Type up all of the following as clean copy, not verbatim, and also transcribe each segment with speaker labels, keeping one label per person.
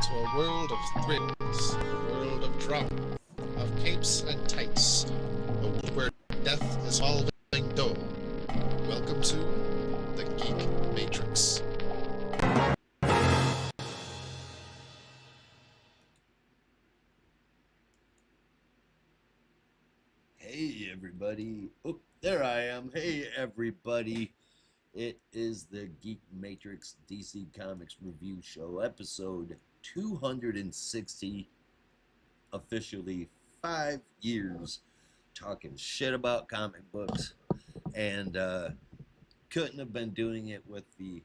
Speaker 1: to a world of thrills, a world of drama, of capes and tights, a world where death is all ding dong. Welcome to the Geek Matrix.
Speaker 2: Hey everybody. Oh, there I am. Hey everybody. It is the Geek Matrix DC Comics Review Show, episode 260. Officially 5 years talking shit about comic books. And couldn't have been doing it with the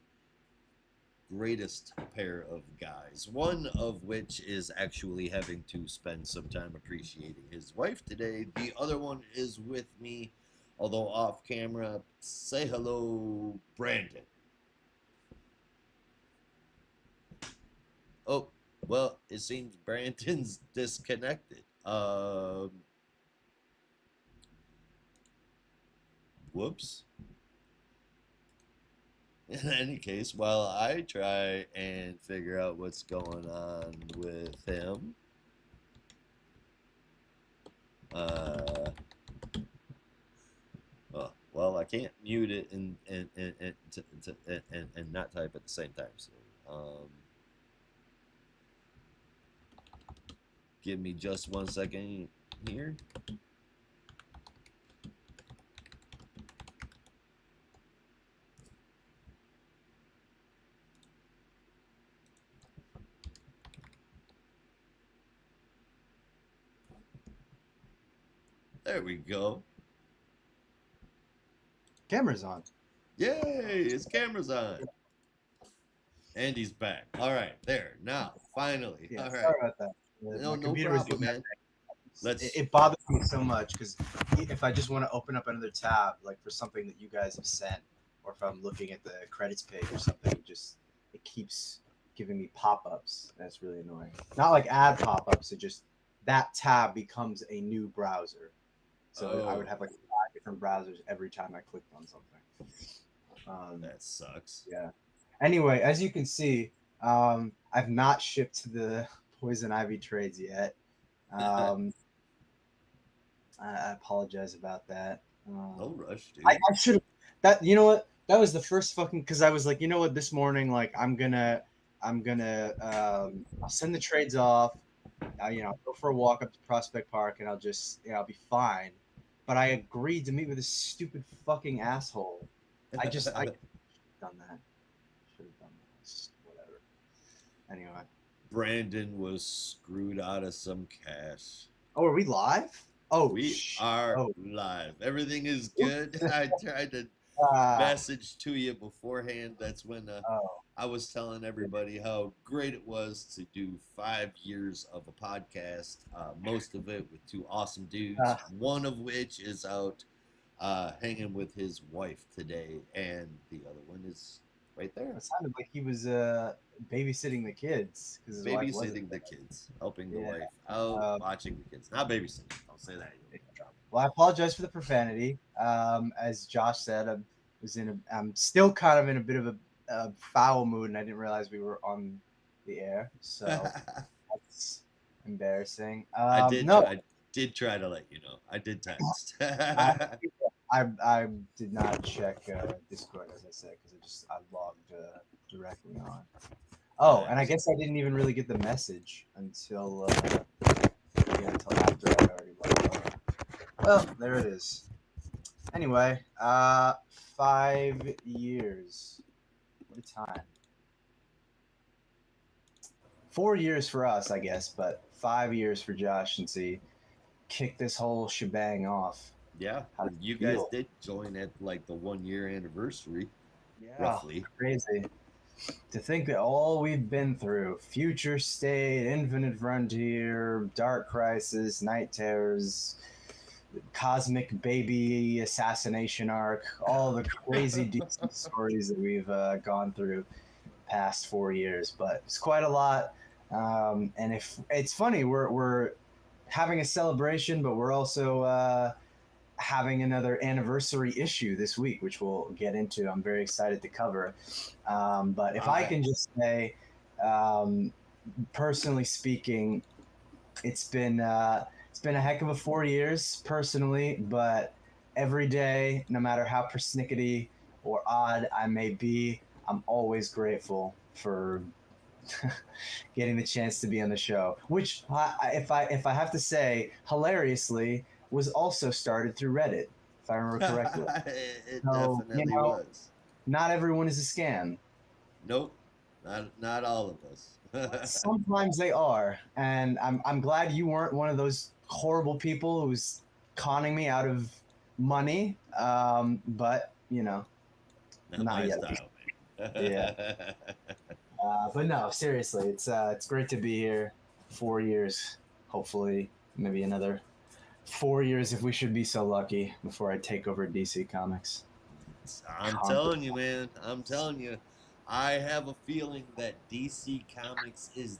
Speaker 2: greatest pair of guys, one of which is actually having to spend some time appreciating his wife today. The other one is with me, although off camera. Say hello, Brandon. Oh, well, it seems Brandon's disconnected. Whoops. In any case, while I try and figure out what's going on with him, well, I can't mute it and not type at the same time. So, give me just 1 second here. There we go.
Speaker 3: Camera's on.
Speaker 2: Yay! His camera's on. And he's back. All right, there. Now, finally.
Speaker 3: Yeah,
Speaker 2: All right.
Speaker 3: sorry about that.
Speaker 2: No
Speaker 3: computer was
Speaker 2: problem,
Speaker 3: doing
Speaker 2: man.
Speaker 3: It bothers me so much because if I just want to open up another tab, like for something that you guys have sent, or if I'm looking at the credits page or something, it keeps giving me pop-ups. That's really annoying. Not like ad pop-ups. It just that tab becomes a new browser. So I would have like 5 different browsers every time I clicked on something.
Speaker 2: That sucks.
Speaker 3: Yeah. Anyway, as you can see, I've not shipped the Poison Ivy trades yet. I apologize about that.
Speaker 2: No rush, dude.
Speaker 3: I should have that. You know what? That was the first fucking because I was like, you know what? This morning, like, I'm gonna, I'll send the trades off. I'll go for a walk up to Prospect Park, and I'll be fine. But I agreed to meet with this stupid fucking asshole. I done that. Should have done that. Whatever. Anyway.
Speaker 2: Brandon was screwed out of some cash.
Speaker 3: Oh, are we live? Oh,
Speaker 2: we are live. Everything is good. I tried to message to you beforehand. That's when I was telling everybody how great it was to do 5 years of a podcast. Most of it with two awesome dudes. One of which is out hanging with his wife today, and the other one is right there.
Speaker 3: It sounded like he was babysitting the kids.
Speaker 2: Babysitting the kids, helping the wife out, watching the kids. Not babysitting. I'll say that.
Speaker 3: Well, I apologize for the profanity. As Josh said, I'm still kind of in a bit of a foul mood, and I didn't realize we were on the air, so that's embarrassing.
Speaker 2: I did try to let you know. I did text.
Speaker 3: I did not check Discord, as I said, because I logged directly on. Oh, and I guess I didn't even really get the message until after I already logged on. Well, there it is. Anyway, 5 years. What a time. 4 years for us, I guess, but 5 years for Josh since he kicked this whole shebang off.
Speaker 2: Yeah, you guys did join at like the 1 year anniversary, roughly.
Speaker 3: Crazy. To think that all we've been through, Future State, Infinite Frontier, Dark Crisis, Night Terrors, Cosmic Baby Assassination Arc, all the crazy decent stories that we've gone through past 4 years, but it's quite a lot. And if it's funny, we're having a celebration, but we're also having another anniversary issue this week, which we'll get into. I'm very excited to cover. But if I can just say, personally speaking, it's been a heck of a 4 years personally, but every day, no matter how persnickety or odd I may be, I'm always grateful for getting the chance to be on the show. Which, if I have to say, hilariously, was also started through Reddit, if I remember correctly.
Speaker 2: It
Speaker 3: So
Speaker 2: definitely was.
Speaker 3: not everyone is a scam.
Speaker 2: Nope, not all of us.
Speaker 3: Sometimes they are, and I'm glad you weren't one of those horrible people who's conning me out of money. But
Speaker 2: Not
Speaker 3: not
Speaker 2: my
Speaker 3: yet.
Speaker 2: style, man.
Speaker 3: Yeah. But no, seriously, it's great to be here. 4 years, hopefully, maybe another 4 years if we should be so lucky before I take over DC Comics.
Speaker 2: I'm telling you, man. I'm telling you. I have a feeling that DC Comics is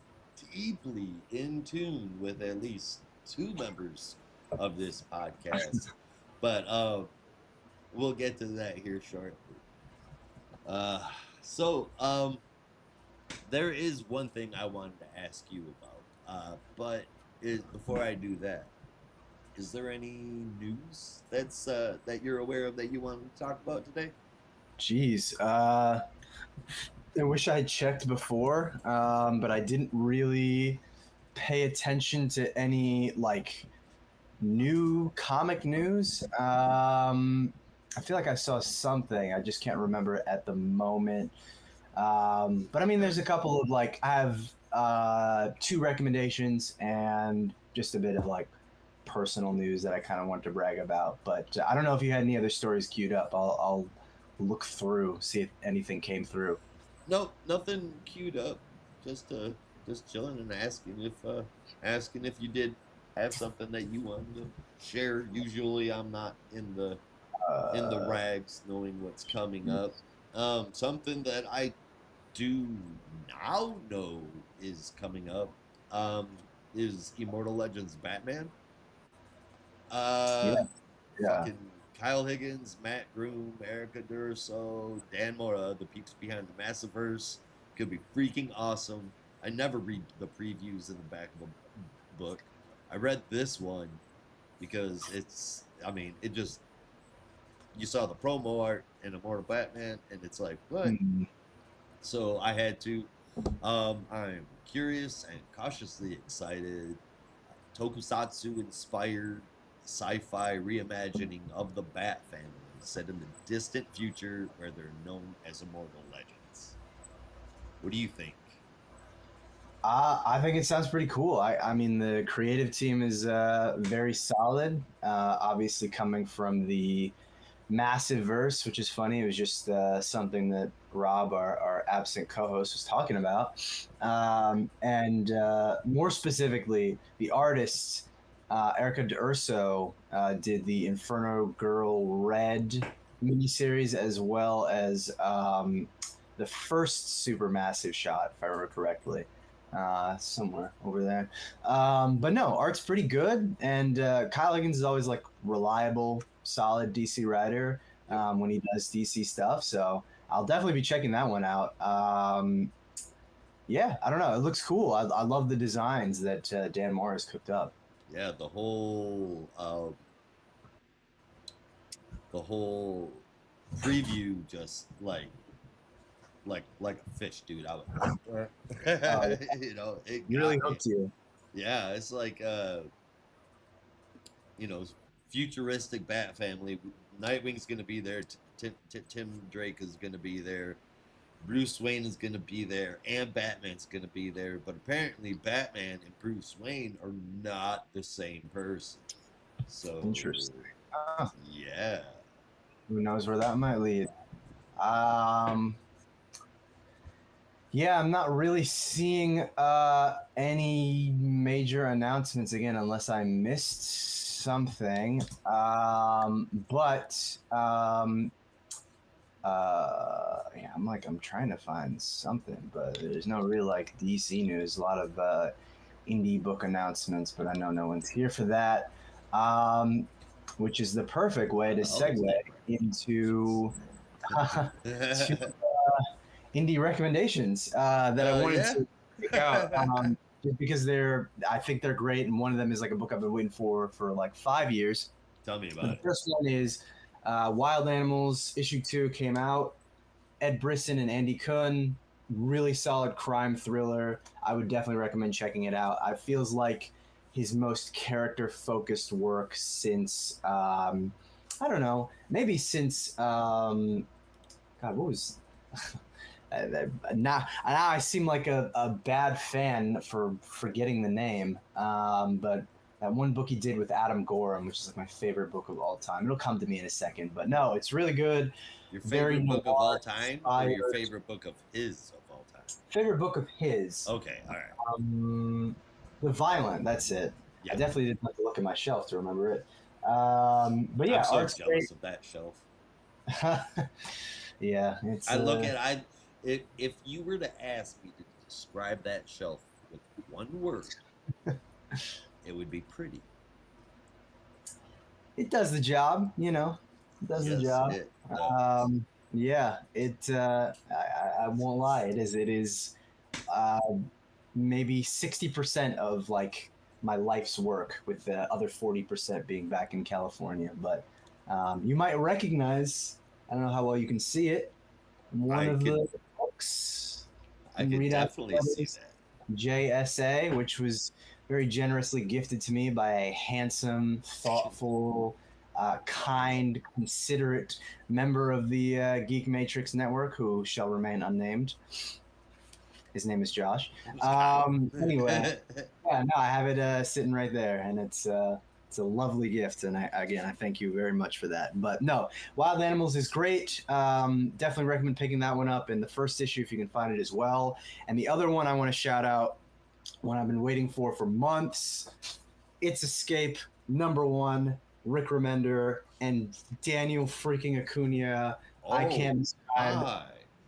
Speaker 2: deeply in tune with at least two members of this podcast. But we'll get to that here shortly. So, there is one thing I wanted to ask you about. Before I do that, is there any news that you're aware of that you want to talk about today?
Speaker 3: Jeez, I wish I had checked before, but I didn't really pay attention to any like new comic news. I feel like I saw something. I just can't remember it at the moment. But I mean, there's a couple of like I have two recommendations and just a bit of like personal news that I kind of want to brag about. But I don't know if you had any other stories queued up. I'll look through, see if anything came through.
Speaker 2: Nope, nothing queued up. Just chilling and asking if you did have something that you wanted to share. Usually, I'm not in the rags, knowing what's coming up. Something that I do now know is coming up is Immortal Legends Batman.
Speaker 3: Yeah, yeah.
Speaker 2: Fucking Kyle Higgins, Matt Groom, Erica Durso, Dan Mora, the peeps behind the Massiverse. Could be freaking awesome. I never read the previews in the back of a book. I read this one because it just, you saw the promo art in Immortal Batman, and it's like, what?
Speaker 3: Mm.
Speaker 2: So I had to. I'm curious and cautiously excited. Tokusatsu inspired sci-fi reimagining of the Bat family, set in the distant future where they're known as Immortal Legends. What do you think?
Speaker 3: I think it sounds pretty cool. I mean, the creative team is very solid. Obviously, coming from the massive verse, which is funny. It was just something that Rob, our absent co-host, was talking about. And more specifically, the artists, Erica D'Urso, did the Inferno Girl Red miniseries as well as the first Supermassive shot, if I remember correctly. Somewhere over there. But no, art's pretty good. And Kyle Higgins is always like reliable, solid DC writer when he does DC stuff. So I'll definitely be checking that one out. Yeah, I don't know. It looks cool. I love the designs that Dan Morris cooked up.
Speaker 2: Yeah, the whole preview just like a fish, dude. I was, it
Speaker 3: Really
Speaker 2: got me.
Speaker 3: hooked you.
Speaker 2: Yeah, it's like futuristic Bat family. Nightwing's gonna be there. Tim Drake is gonna be there. Bruce Wayne is gonna be there, and Batman's gonna be there. But apparently, Batman and Bruce Wayne are not the same person. So
Speaker 3: Interesting.
Speaker 2: Yeah.
Speaker 3: Who knows where that might lead? Yeah, I'm not really seeing any major announcements again, unless I missed something. Yeah, I'm trying to find something, but there's no real like DC news. A lot of indie book announcements, but I know no one's here for that. Which is the perfect way to segue into indie recommendations that I wanted to pick out. Just because I think they're great, and one of them is like a book I've been waiting for like 5 years.
Speaker 2: Tell me about
Speaker 3: The
Speaker 2: it.
Speaker 3: first one is Wild Animals. Issue 2 came out. Ed Brisson and Andy Kuhn, really solid crime thriller. I would definitely recommend checking it out. It feels like his most character-focused work since, I don't know, maybe since, God, what was... now I seem like a bad fan for forgetting the name, but that one book he did with Adam Gorham, which is like my favorite book of all time. It'll come to me in a second, but no, it's really good.
Speaker 2: Your
Speaker 3: Very
Speaker 2: favorite book of all
Speaker 3: noir
Speaker 2: time, or your
Speaker 3: inspired.
Speaker 2: favorite book of his of all time?
Speaker 3: Favorite book of his.
Speaker 2: Okay, all right.
Speaker 3: The Violent. That's it.
Speaker 2: Yeah.
Speaker 3: I definitely didn't have to look at my shelf to remember it. But yeah,
Speaker 2: I'm so
Speaker 3: art's
Speaker 2: jealous of that shelf.
Speaker 3: great. Yeah, it's.
Speaker 2: I look at if you were to ask me to describe that shelf with one word, it would be pretty.
Speaker 3: It does the job, you know. It does the job.
Speaker 2: It does.
Speaker 3: Yeah, I won't lie. It is maybe 60% of like my life's work, with the other 40% being back in California. But you might recognize. I don't know how well you can see it. One of the books.
Speaker 2: I can definitely see that.
Speaker 3: JSA, which was very generously gifted to me by a handsome, thoughtful, kind, considerate member of the Geek Matrix Network, who shall remain unnamed. His name is Josh. Anyway, yeah, no, I have it sitting right there, and it's a lovely gift, and I thank you very much for that. But no, Wild Animals is great. Definitely recommend picking that one up in the first issue if you can find it as well. And the other one I want to shout out, one I've been waiting for months. It's Escape #1, Rick Remender and Daniel freaking Acuna. I can't describe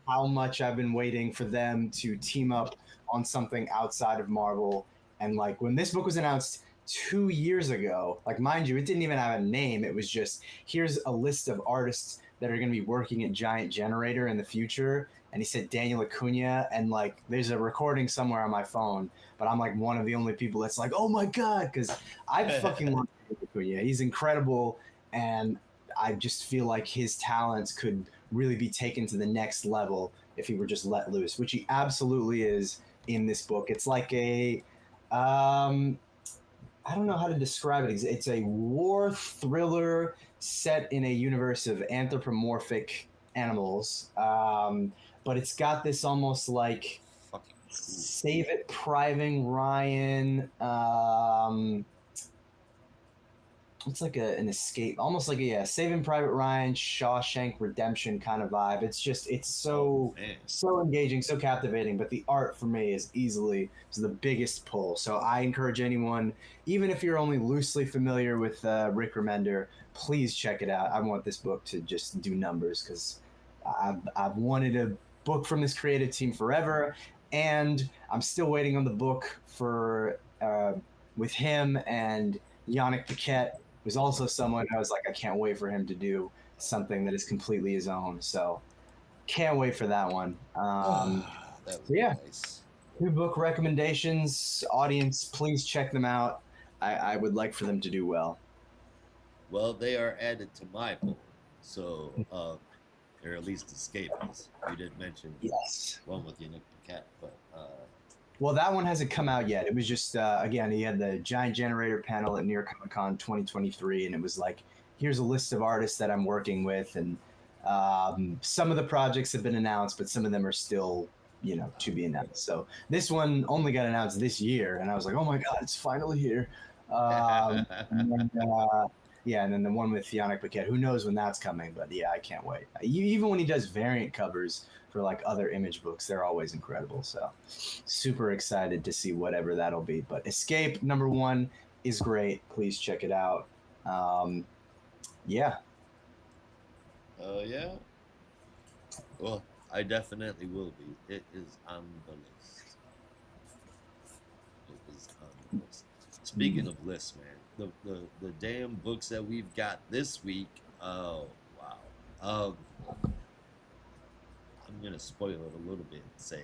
Speaker 3: how much I've been waiting for them to team up on something outside of Marvel. And like when this book was announced 2 years ago, like mind you, it didn't even have a name. It was just, here's a list of artists that are going to be working at Giant Generator in the future. And he said Daniel Acuna, and like there's a recording somewhere on my phone, but I'm like one of the only people that's like, oh my God, because I fucking love Daniel Acuna. He's incredible, and I just feel like his talents could really be taken to the next level if he were just let loose, which he absolutely is in this book. It's like I don't know how to describe it. It's a war thriller set in a universe of anthropomorphic animals, but it's got this almost like Save It Private Ryan. It's like an escape, almost like a Saving Private Ryan, Shawshank Redemption kind of vibe. It's so engaging, so captivating. But the art for me is the biggest pull. So I encourage anyone, even if you're only loosely familiar with Rick Remender, please check it out. I want this book to just do numbers because I've wanted a book from this creative team forever, and I'm still waiting on the book for with him and Yannick Paquette, who's also someone I was like, I can't wait for him to do something that is completely his own. So can't wait for that one. Nice. 2 book recommendations. Audience, please check them out. I would like for them to do well.
Speaker 2: Well, they are added to my book. So they're at least escapees. You did mention one with Yannick Paquette, but
Speaker 3: well, that one hasn't come out yet. It was just, again, he had the Giant Generator panel at New York Comic Con 2023, and it was like, here's a list of artists that I'm working with, and some of the projects have been announced, but some of them are still, to be announced. So this one only got announced this year, and I was like, oh my God, it's finally here. And then the one with Yannick Paquette, who knows when that's coming, but yeah, I can't wait. Even when he does variant covers for like other Image books, they're always incredible. So super excited to see whatever that'll be. But Escape #1 is great. Please check it out. Yeah.
Speaker 2: Yeah. Well, I definitely will be. It is on the list. Speaking of lists, man, the damn books that we've got this week. Oh wow. I'm gonna spoil it a little bit and say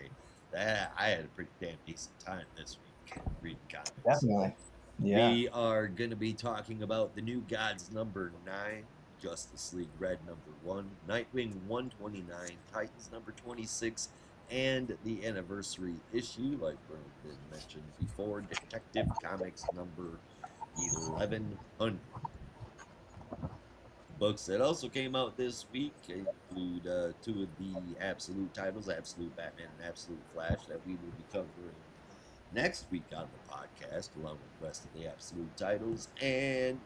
Speaker 2: I had a pretty damn decent time this week reading comics.
Speaker 3: Definitely. Yeah.
Speaker 2: We are going to be talking about the New Gods number 9, Justice League Red number 1, Nightwing 129, Titans number 26, and the anniversary issue, like Vernon mentioned before, Detective Comics number 1100. Books that also came out this week include two of the Absolute titles, Absolute Batman and Absolute Flash, that we will be covering next week on the podcast, along with the rest of the Absolute titles, and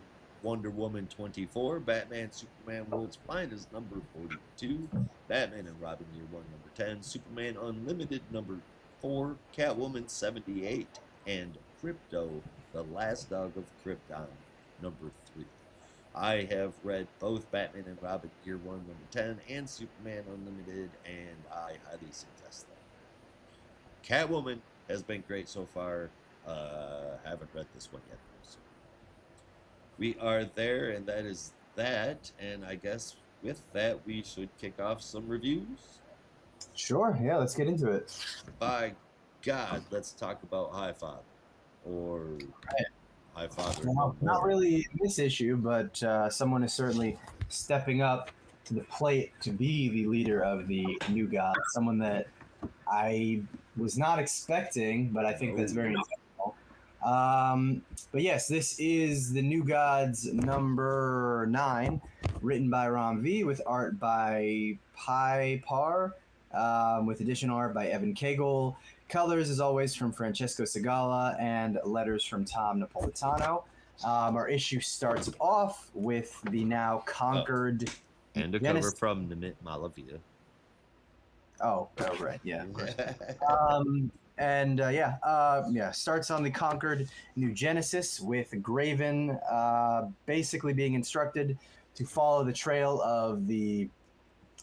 Speaker 2: Wonder Woman 24, Batman Superman World's Finest number 42, Batman and Robin Year 1 number 10, Superman Unlimited number 4, Catwoman 78, and Crypto, the Last Dog of Krypton number 3. I have read both Batman and Robin Year 1 number 10 and Superman Unlimited, and I highly suggest them. Catwoman has been great so far. Haven't read this one yet. So we are there, and that is that. And I guess with that, we should kick off some reviews.
Speaker 3: Sure. Yeah, let's get into it.
Speaker 2: By God, let's talk about High Father. Or High Father.
Speaker 3: Well, not really this issue, but someone is certainly stepping up to the plate to be the leader of the New Gods. Someone that I was not expecting, but I think that's very intentional. But yes, this is the New Gods number 9, written by Ram V, with art by Pi Par, with additional art by Evan Cagle. Colors, as always, from Francesco Segala, and letters from Tom Napolitano. Our issue starts off with the now conquered...
Speaker 2: And a cover from Namit Malavia.
Speaker 3: Oh, right, yeah, of course. Starts on the conquered New Genesis with Graven basically being instructed to follow the trail of the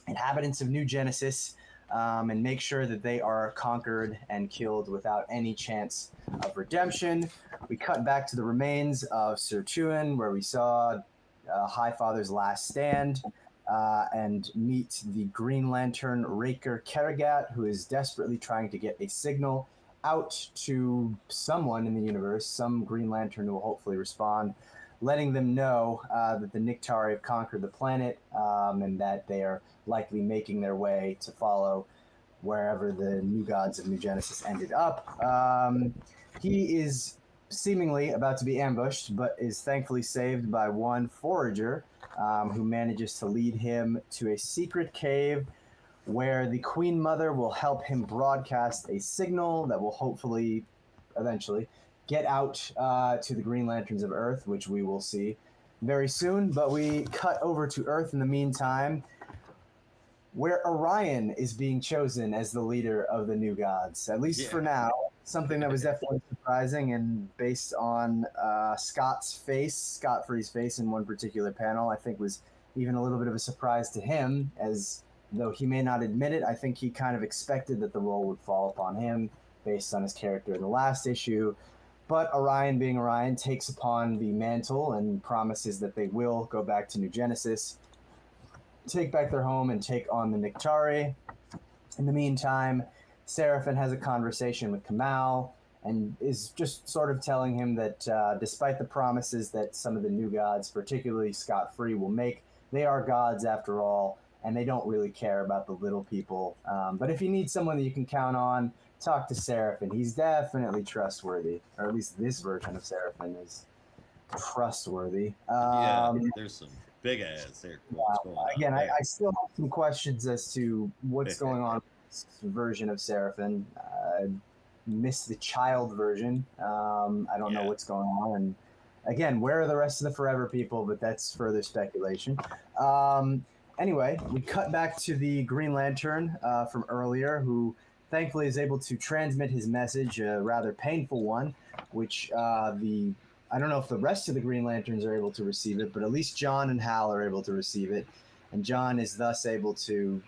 Speaker 3: inhabitants of New Genesis and make sure that they are conquered and killed without any chance of redemption. We cut back to the remains of Sirtuin, where we saw High Father's last stand, and meet the Green Lantern Raker Kerrigat, who is desperately trying to get a signal out to someone in the universe, some Green Lantern who will hopefully respond, letting them know that the Niktari have conquered the planet and that they are likely making their way to follow wherever the New Gods of New Genesis ended up. He is seemingly about to be ambushed, but is thankfully saved by one forager who manages to lead him to a secret cave where the Queen Mother will help him broadcast a signal that will hopefully, eventually, get out to the Green Lanterns of Earth, which we will see very soon. But we cut over to Earth in the meantime, where Orion is being chosen as the leader of the New Gods, at least for now. Something that was definitely surprising, and based on Scott Free's face in one particular panel, I think was even a little bit of a surprise to him, as though he may not admit it. I think he kind of expected that the role would fall upon him based on his character in the last issue. But Orion, being Orion, takes upon the mantle and promises that they will go back to New Genesis, take back their home, and take on the Niktari. In the meantime, Seraphin has a conversation with Kamal and is just sort of telling him that despite the promises that some of the New Gods, particularly Scott Free, will make, they are gods after all, and they don't really care about the little people. But if you need someone that you can count on, talk to Seraphin. He's definitely trustworthy, or at least this version of Seraphin is trustworthy.
Speaker 2: There's some big ass there.
Speaker 3: Again, I still have some questions as to what's going on with this version of Seraphin. I missed the child version. I don't know what's going on. And again, where are the rest of the Forever people? But that's further speculation. Anyway, we cut back to the Green Lantern from earlier, who thankfully is able to transmit his message, a rather painful one, which I don't know if the rest of the Green Lanterns are able to receive it, but at least John and Hal are able to receive it. And John is thus able to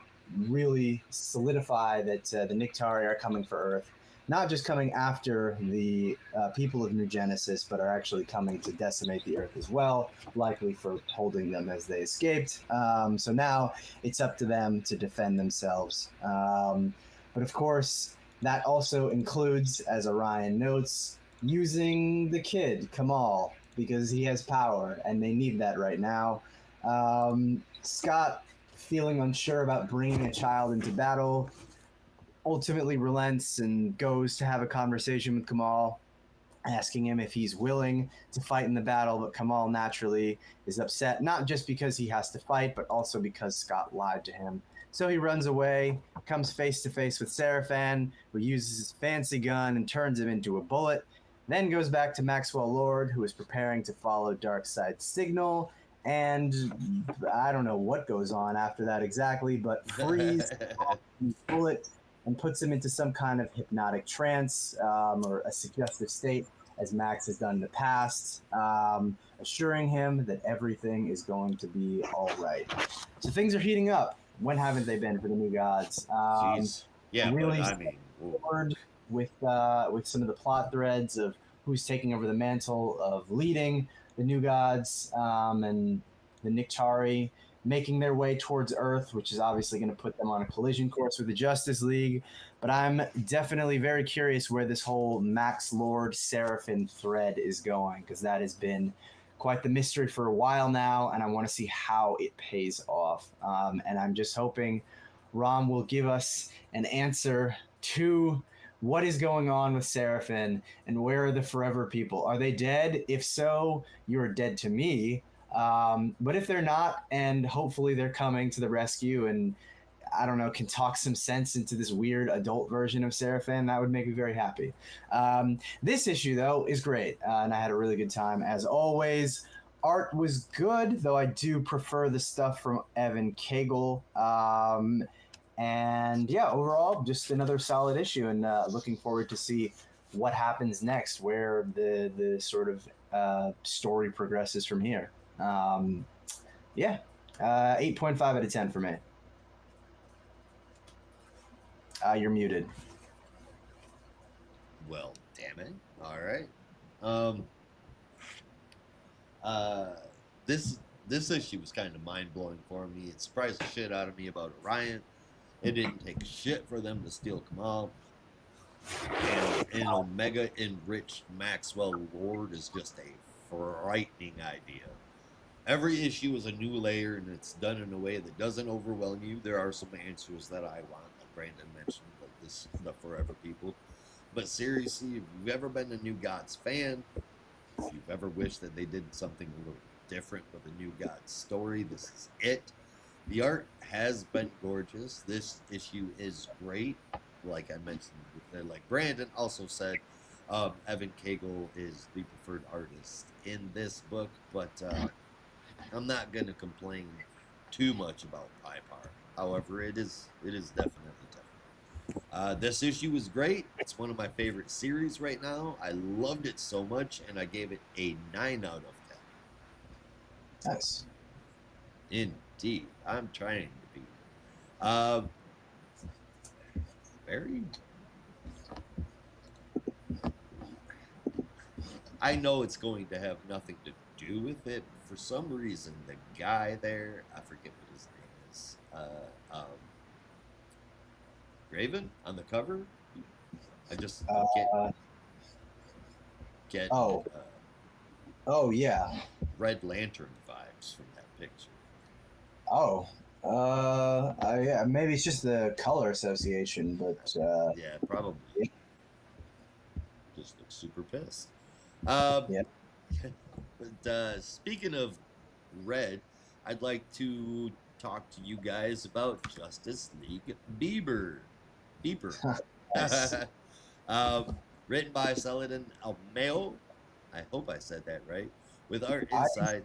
Speaker 3: really solidify that the Niktari are coming for Earth. Not just coming after the people of New Genesis, but are actually coming to decimate the Earth as well, likely for holding them as they escaped. So now it's up to them to defend themselves. But of course, That also includes, as Orion notes, using the kid, Kamal, because he has power and they need that right now. Scott, feeling unsure about bringing a child into battle, ultimately relents and goes to have a conversation with Kamal, asking him if he's willing to fight in the battle. But Kamal naturally is upset, not just because he has to fight, but also because Scott lied to him. So he runs away, comes face to face with Seraphan, who uses his fancy gun and turns him into a bullet. Then goes back to Maxwell Lord, who is preparing to follow Darkseid's signal. And I don't know what goes on after that exactly, but frees his bullet and puts him into some kind of hypnotic trance or a suggestive state, as Max has done in the past, assuring him that everything is going to be all right. So things are heating up. When haven't they been for the New Gods?
Speaker 2: Jeez. Yeah,
Speaker 3: really
Speaker 2: but I mean,
Speaker 3: forward with some of the plot threads of who's taking over the mantle of leading the New Gods and the Niktari making their way towards Earth, which is obviously going to put them on a collision course with the Justice League. But I'm definitely very curious where this whole Max Lord Seraphin thread is going, because that has been quite the mystery for a while now, and I want to see how it pays off. And I'm just hoping Rom will give us an answer to what is going on with Seraphin and where are the Forever people? Are they dead? If so, you are dead to me. But if they're not, and hopefully they're coming to the rescue and I don't know, can talk some sense into this weird adult version of Seraphin, that would make me very happy. This issue, though, is great, and I had a really good time as always. Art was good, though I do prefer the stuff from Evan Cagle. And yeah, overall, just another solid issue, and looking forward to see what happens next, where the sort of story progresses from here. Yeah, 8.5 out of 10 for me. You're muted.
Speaker 2: well, damn it. All right. This issue was kind of mind blowing for me. It surprised the shit out of me about Orion. It didn't take shit for them to steal Kamal. And an Omega enriched Maxwell Lord is just a frightening idea. Every issue is a new layer, and it's done in a way that doesn't overwhelm you. There are some answers that I want, like Brandon mentioned, like this, the Forever People. But seriously, if you've ever been a New Gods fan, if you've ever wished that they did something a little different with a New Gods story, this is it. The art has been gorgeous. This issue is great. Like I mentioned, like Brandon also said, Evan Cagle is the preferred artist in this book, but I'm not going to complain too much about Pipar. However, it is definitely tough. This issue is great. It's one of my favorite series right now. I loved it so much, and I gave it a 9 out of 10.
Speaker 3: Nice.
Speaker 2: Indeed. I'm trying to be. Very... I know it's going to have nothing to do with it. For some reason, the guy there, I forget what his name is, Raven on the cover. I just get
Speaker 3: oh yeah,
Speaker 2: Red Lantern vibes from that picture.
Speaker 3: Oh, yeah, maybe it's just the color association, but
Speaker 2: yeah, probably.
Speaker 3: Yeah.
Speaker 2: Just looks super pissed.
Speaker 3: Yeah.
Speaker 2: But speaking of red, I'd like to talk to you guys about Justice League Beeper.
Speaker 3: Nice.
Speaker 2: Written by Saladin Almeo. I hope I said that right. With art
Speaker 3: I
Speaker 2: inside.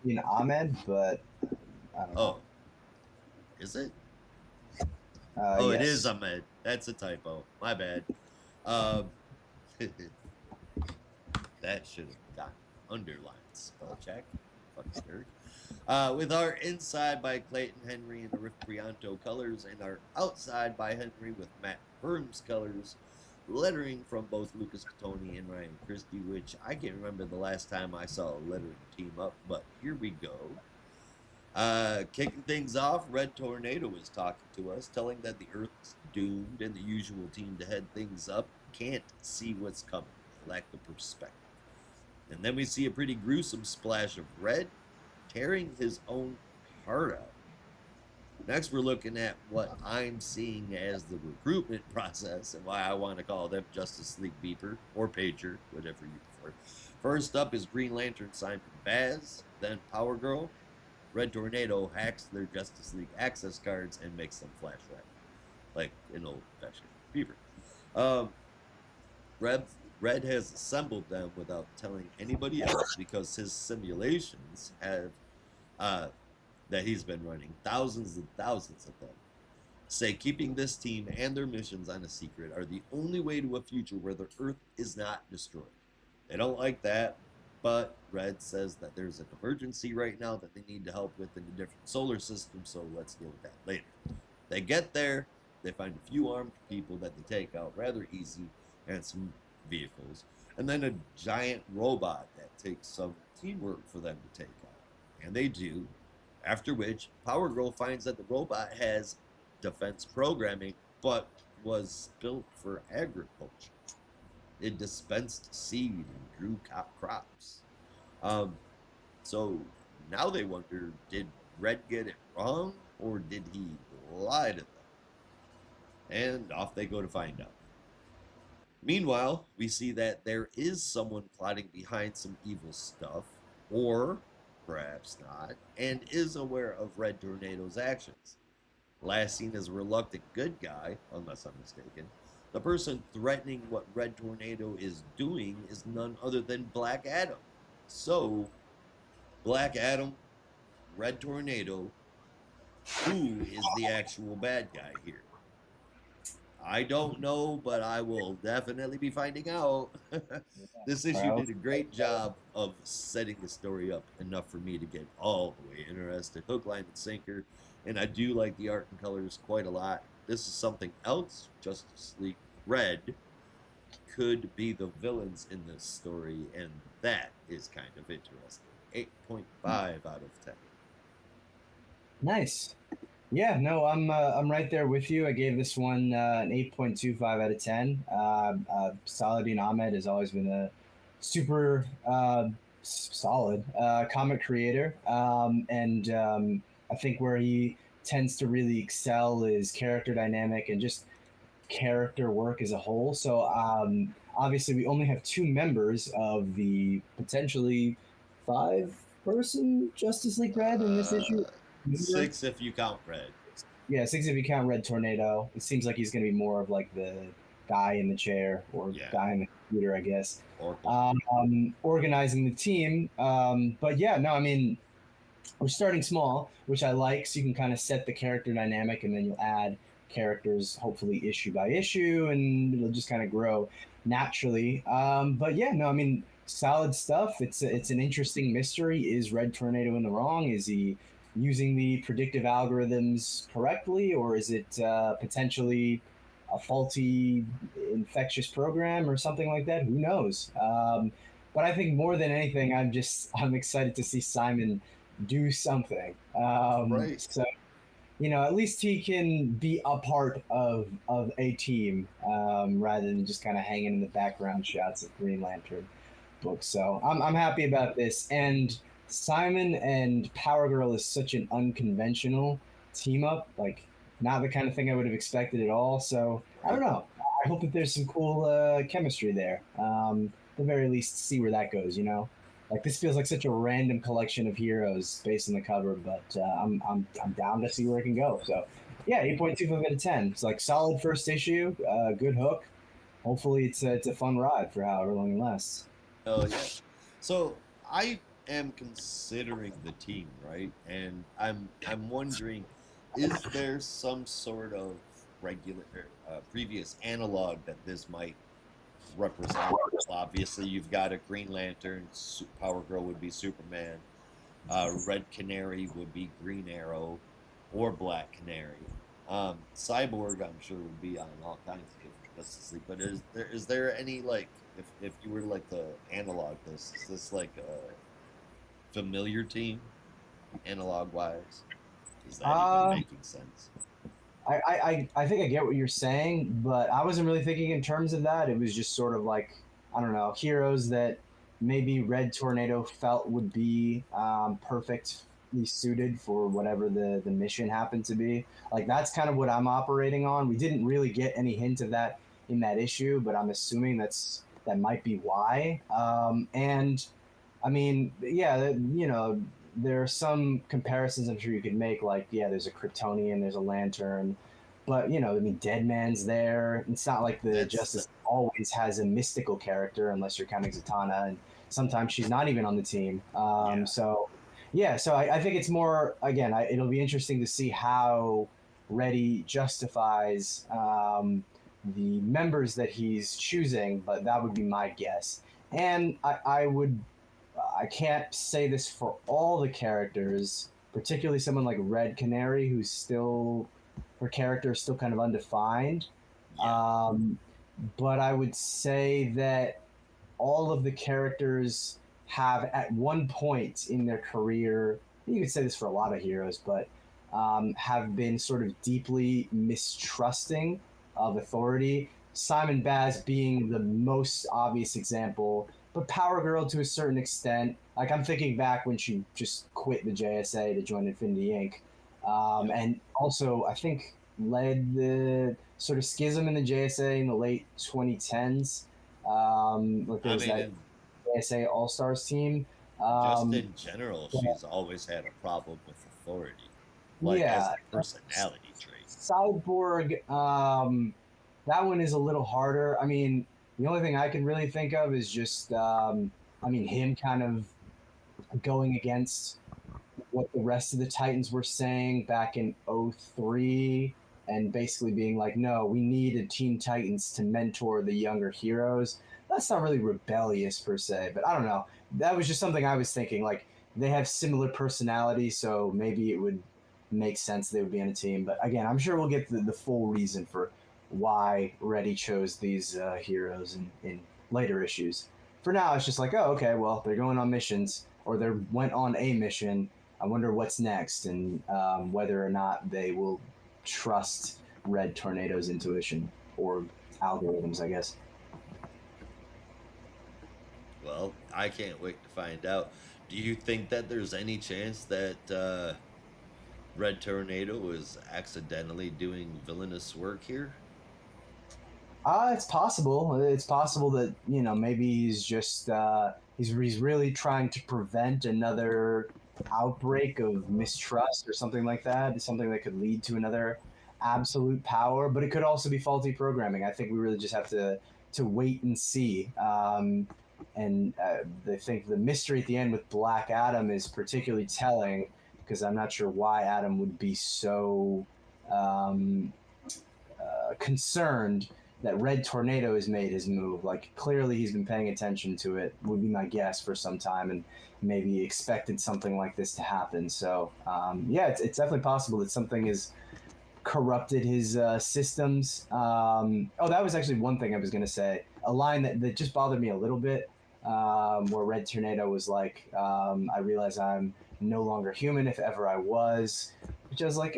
Speaker 3: in Ahmed, but I don't know.
Speaker 2: Oh, is it? Oh,
Speaker 3: yes.
Speaker 2: it is Ahmed. That's a typo. My bad. That should have gotten underlined. Spell check. Fucking nerd. With art inside by Clayton Henry and Arif Prianto colors, and art outside by Henry with Matt Burns colors, lettering from both Lucas Catoni and Ryan Christie, which I can't remember the last time I saw a lettering team up, but here we go. Kicking things off, Red Tornado is talking to us, telling that the Earth's doomed and the usual team to head things up can't see what's coming. They lack the perspective. And then we see a pretty gruesome splash of red tearing his own heart out. Next, we're looking at what I'm seeing as the recruitment process and why I want to call them Justice League Beeper or Pager, whatever you prefer. First up is Green Lantern Simon Baz, then Power Girl. Red Tornado hacks their Justice League access cards and makes them flash red, like an old-fashioned beaver. Um, Red, Red has assembled them without telling anybody else because his simulations have that he's been running, thousands and thousands of them, say keeping this team and their missions on a secret are the only way to a future where the Earth is not destroyed. They don't like that, but Red says that there's an emergency right now that they need to help with in a different solar system, so let's deal with that later. They get there, they find a few armed people that they take out rather easy, and some vehicles, and then a giant robot that takes some teamwork for them to take out. And they do, after which Power Girl finds that the robot has defense programming, but was built for agriculture. It dispensed seed and grew crops. So now they wonder, did Red get it wrong, or did he lie to them? And off they go to find out. Meanwhile, we see that there is someone plotting behind some evil stuff, or perhaps not, and is aware of Red Tornado's actions. Last seen as a reluctant good guy, unless I'm mistaken, the person threatening what Red Tornado is doing is none other than Black Adam. So, Black Adam, Red Tornado, who is the actual bad guy here? I don't know, but I will definitely be finding out. This issue did a great job of setting the story up enough for me to get all the way interested, hook, line, and sinker. And I do like the art and colors quite a lot. This is something else Justice League Red could be the villains in this story, and that is kind of interesting. 8.5 out of 10.
Speaker 3: Nice. Yeah, no, I'm right there with you. I gave this one an 8.25 out of 10. Saladin Ahmed has always been a super solid comic creator, and I think where he tends to really excel is character dynamic and just character work as a whole. So obviously, we only have two members of the potentially five-person Justice League Red in this issue.
Speaker 2: 6 if you count Red.
Speaker 3: Yeah, 6 if you count Red Tornado. It seems like he's going to be more of like the guy in the chair or guy in the computer, I guess. Organizing the team. But yeah, no, I mean, we're starting small, which I like, so you can kind of set the character dynamic, and then you'll add characters, hopefully issue by issue, and it'll just kind of grow naturally. But yeah, no, I mean, solid stuff. It's an interesting mystery. Is Red Tornado in the wrong? Is he using the predictive algorithms correctly, or is it potentially a faulty infectious program or something like that? Who knows? But I think more than anything, I'm excited to see Simon do something.
Speaker 2: Right.
Speaker 3: So, at least he can be a part of a team rather than just kind of hanging in the background shots of Green Lantern books. So I'm happy about this. And Simon and Power Girl is such an unconventional team up, like not the kind of thing I would have expected at all. So I don't know. I hope that there's some cool chemistry there. At the very least, see where that goes. Like this feels like such a random collection of heroes based on the cover, but I'm down to see where it can go. So yeah, 8.25 out of 10. It's like solid first issue, good hook. Hopefully it's a fun ride for however long it lasts.
Speaker 2: Oh yeah. So I am considering the team, right? And I'm wondering, is there some sort of regular previous analog that this might represent? Obviously, you've got a Green Lantern, Power Girl would be Superman, Red Canary would be Green Arrow, or Black Canary. Cyborg, I'm sure, would be on all kinds of different Justice League. But is there any, like, if you were like the analog this, is this like a familiar team? analog wise? Is that even
Speaker 3: Uh,
Speaker 2: making sense?
Speaker 3: I think I get what you're saying, but I wasn't really thinking in terms of that. It was just sort of like, I don't know, heroes that maybe Red Tornado felt would be perfectly suited for whatever the mission happened to be. Like, that's kind of what I'm operating on. We didn't really get any hint of that in that issue, but I'm assuming that might be why. And I mean, yeah, there are some comparisons I'm sure you could make. Like, yeah, there's a Kryptonian, there's a Lantern, but I mean, Deadman's there. It's not like the
Speaker 2: That's
Speaker 3: Justice always has a mystical character, unless you're counting Zatanna, and sometimes she's not even on the team.
Speaker 2: yeah.
Speaker 3: So, yeah, so I think it's more again. It'll be interesting to see how Reddy justifies the members that he's choosing, but that would be my guess. And I can't say this for all the characters, particularly someone like Red Canary, who's still her character is still kind of undefined.
Speaker 2: Yeah.
Speaker 3: But I would say that all of the characters have, at one point in their career, you could say this for a lot of heroes, but have been sort of deeply mistrusting of authority. Simon Baz being the most obvious example, but Power Girl to a certain extent. Like, I'm thinking back when she just quit the JSA to join Infinity Inc.
Speaker 2: Yep.
Speaker 3: And also, I think led the sort of schism in the JSA in the late 2010s. Like there
Speaker 2: I
Speaker 3: was
Speaker 2: mean,
Speaker 3: that JSA All Stars team.
Speaker 2: just
Speaker 3: Um,
Speaker 2: in general,
Speaker 3: yeah,
Speaker 2: she's always had a problem with authority, like as
Speaker 3: yeah,
Speaker 2: a personality trait.
Speaker 3: Cyborg. That one is a little harder. I mean, the only thing I can really think of is just, I mean, him kind of going against what the rest of the Titans were saying back in '03 and basically being like, no, we need a Teen Titans to mentor the younger heroes. That's not really rebellious per se, but I don't know. That was just something I was thinking. Like, they have similar personalities, so maybe it would make sense they would be on a team. But again, I'm sure we'll get the full reason for why Reddy chose these heroes in later issues. For now, it's just like, oh, okay, well, they're going on missions, or they went on a mission. I wonder what's next, and whether or not they will trust Red Tornado's intuition or algorithms, I guess.
Speaker 2: Well, I can't wait to find out. Do you think that there's any chance that Red Tornado is accidentally doing villainous work here?
Speaker 3: It's possible. It's possible that maybe he's just he's really trying to prevent another outbreak of mistrust or something like that. Something that could lead to another absolute power, but it could also be faulty programming. I think we really just have to wait and see. And I think the mystery at the end with Black Adam is particularly telling because I'm not sure why Adam would be so um, concerned that Red Tornado has made his move. Like, clearly he's been paying attention to it, would be my guess, for some time, and maybe expected something like this to happen. So, yeah, it's definitely possible that something has corrupted his systems. Oh, that was actually one thing I was going to say. A line that just bothered me a little bit, where Red Tornado was like, I realize I'm no longer human if ever I was, which I was like,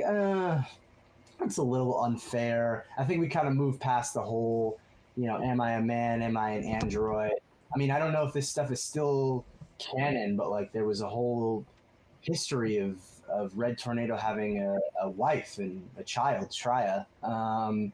Speaker 3: it's a little unfair. I think we kind of moved past the whole, am I a man? Am I an android? I mean, I don't know if this stuff is still canon, but like there was a whole history of Red Tornado having a wife and a child, Shreya. And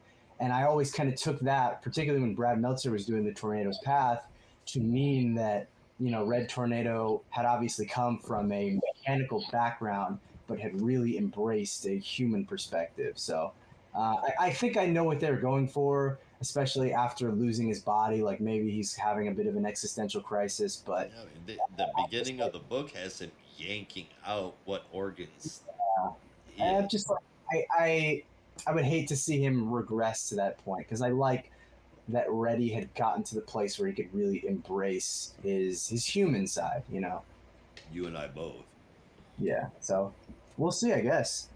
Speaker 3: I always kind of took that, particularly when Brad Meltzer was doing the Tornado's Path, to mean that, Red Tornado had obviously come from a mechanical background but had really embraced a human perspective. So I think I know what they're going for, especially after losing his body. Like, maybe he's having a bit of an existential crisis, but
Speaker 2: Yeah, I mean, the beginning of the book has him yanking out what organs he
Speaker 3: just
Speaker 2: is.
Speaker 3: like I would hate to see him regress to that point because I like that Reddy had gotten to the place where he could really embrace his human side.
Speaker 2: You and I both.
Speaker 3: Yeah. So we'll see, I guess.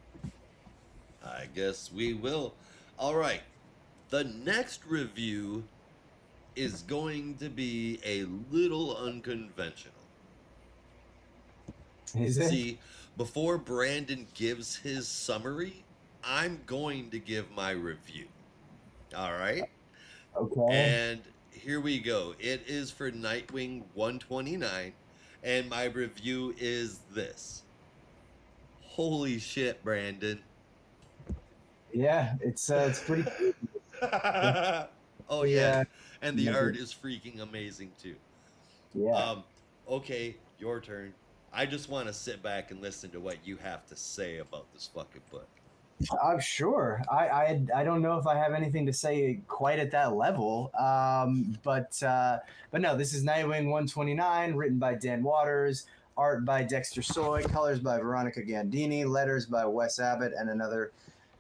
Speaker 2: I guess we will. All right. The next review is going to be a little unconventional.
Speaker 3: Is it?
Speaker 2: See, Before Brandon gives his summary, I'm going to give my review. All right?
Speaker 3: Okay.
Speaker 2: And here we go. It is for Nightwing 129, and my review is this. Holy shit, Brandon.
Speaker 3: Yeah, it's pretty.
Speaker 2: Oh,
Speaker 3: Yeah,
Speaker 2: yes. And the art is freaking amazing, too.
Speaker 3: yeah.
Speaker 2: Um, okay, your turn. I just want to sit back and listen to what you have to say about this fucking book.
Speaker 3: I'm sure. I don't know if I have anything to say quite at that level. But no, this is Nightwing 129, written by Dan Waters, art by Dexter Soy, colors by Veronica Gandini, letters by Wes Abbott, and another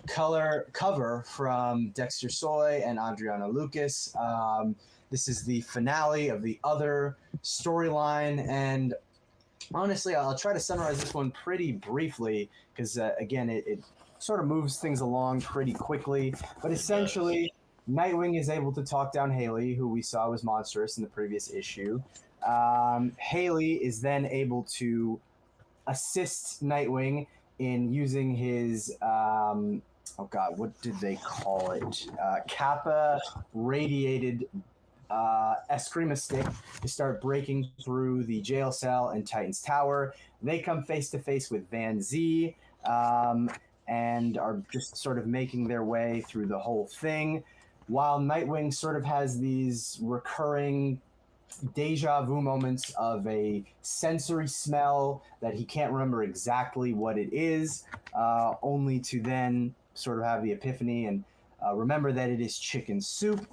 Speaker 3: cover from Dexter Soy and Adriana Lucas. This is the finale of the other storyline, and honestly, I'll try to summarize this one pretty briefly because, again, it sort of moves things along pretty quickly. But essentially, Nightwing is able to talk down Haley, who we saw was monstrous in the previous issue. Haley is then able to assist Nightwing in using his oh god, what did they call it? Kappa radiated Eskrima stick to start breaking through the jail cell in Titan's Tower. They come face to face with Van Z and are just sort of making their way through the whole thing, while Nightwing sort of has these recurring deja vu moments of a sensory smell that he can't remember exactly what it is, only to then sort of have the epiphany and remember that it is chicken soup.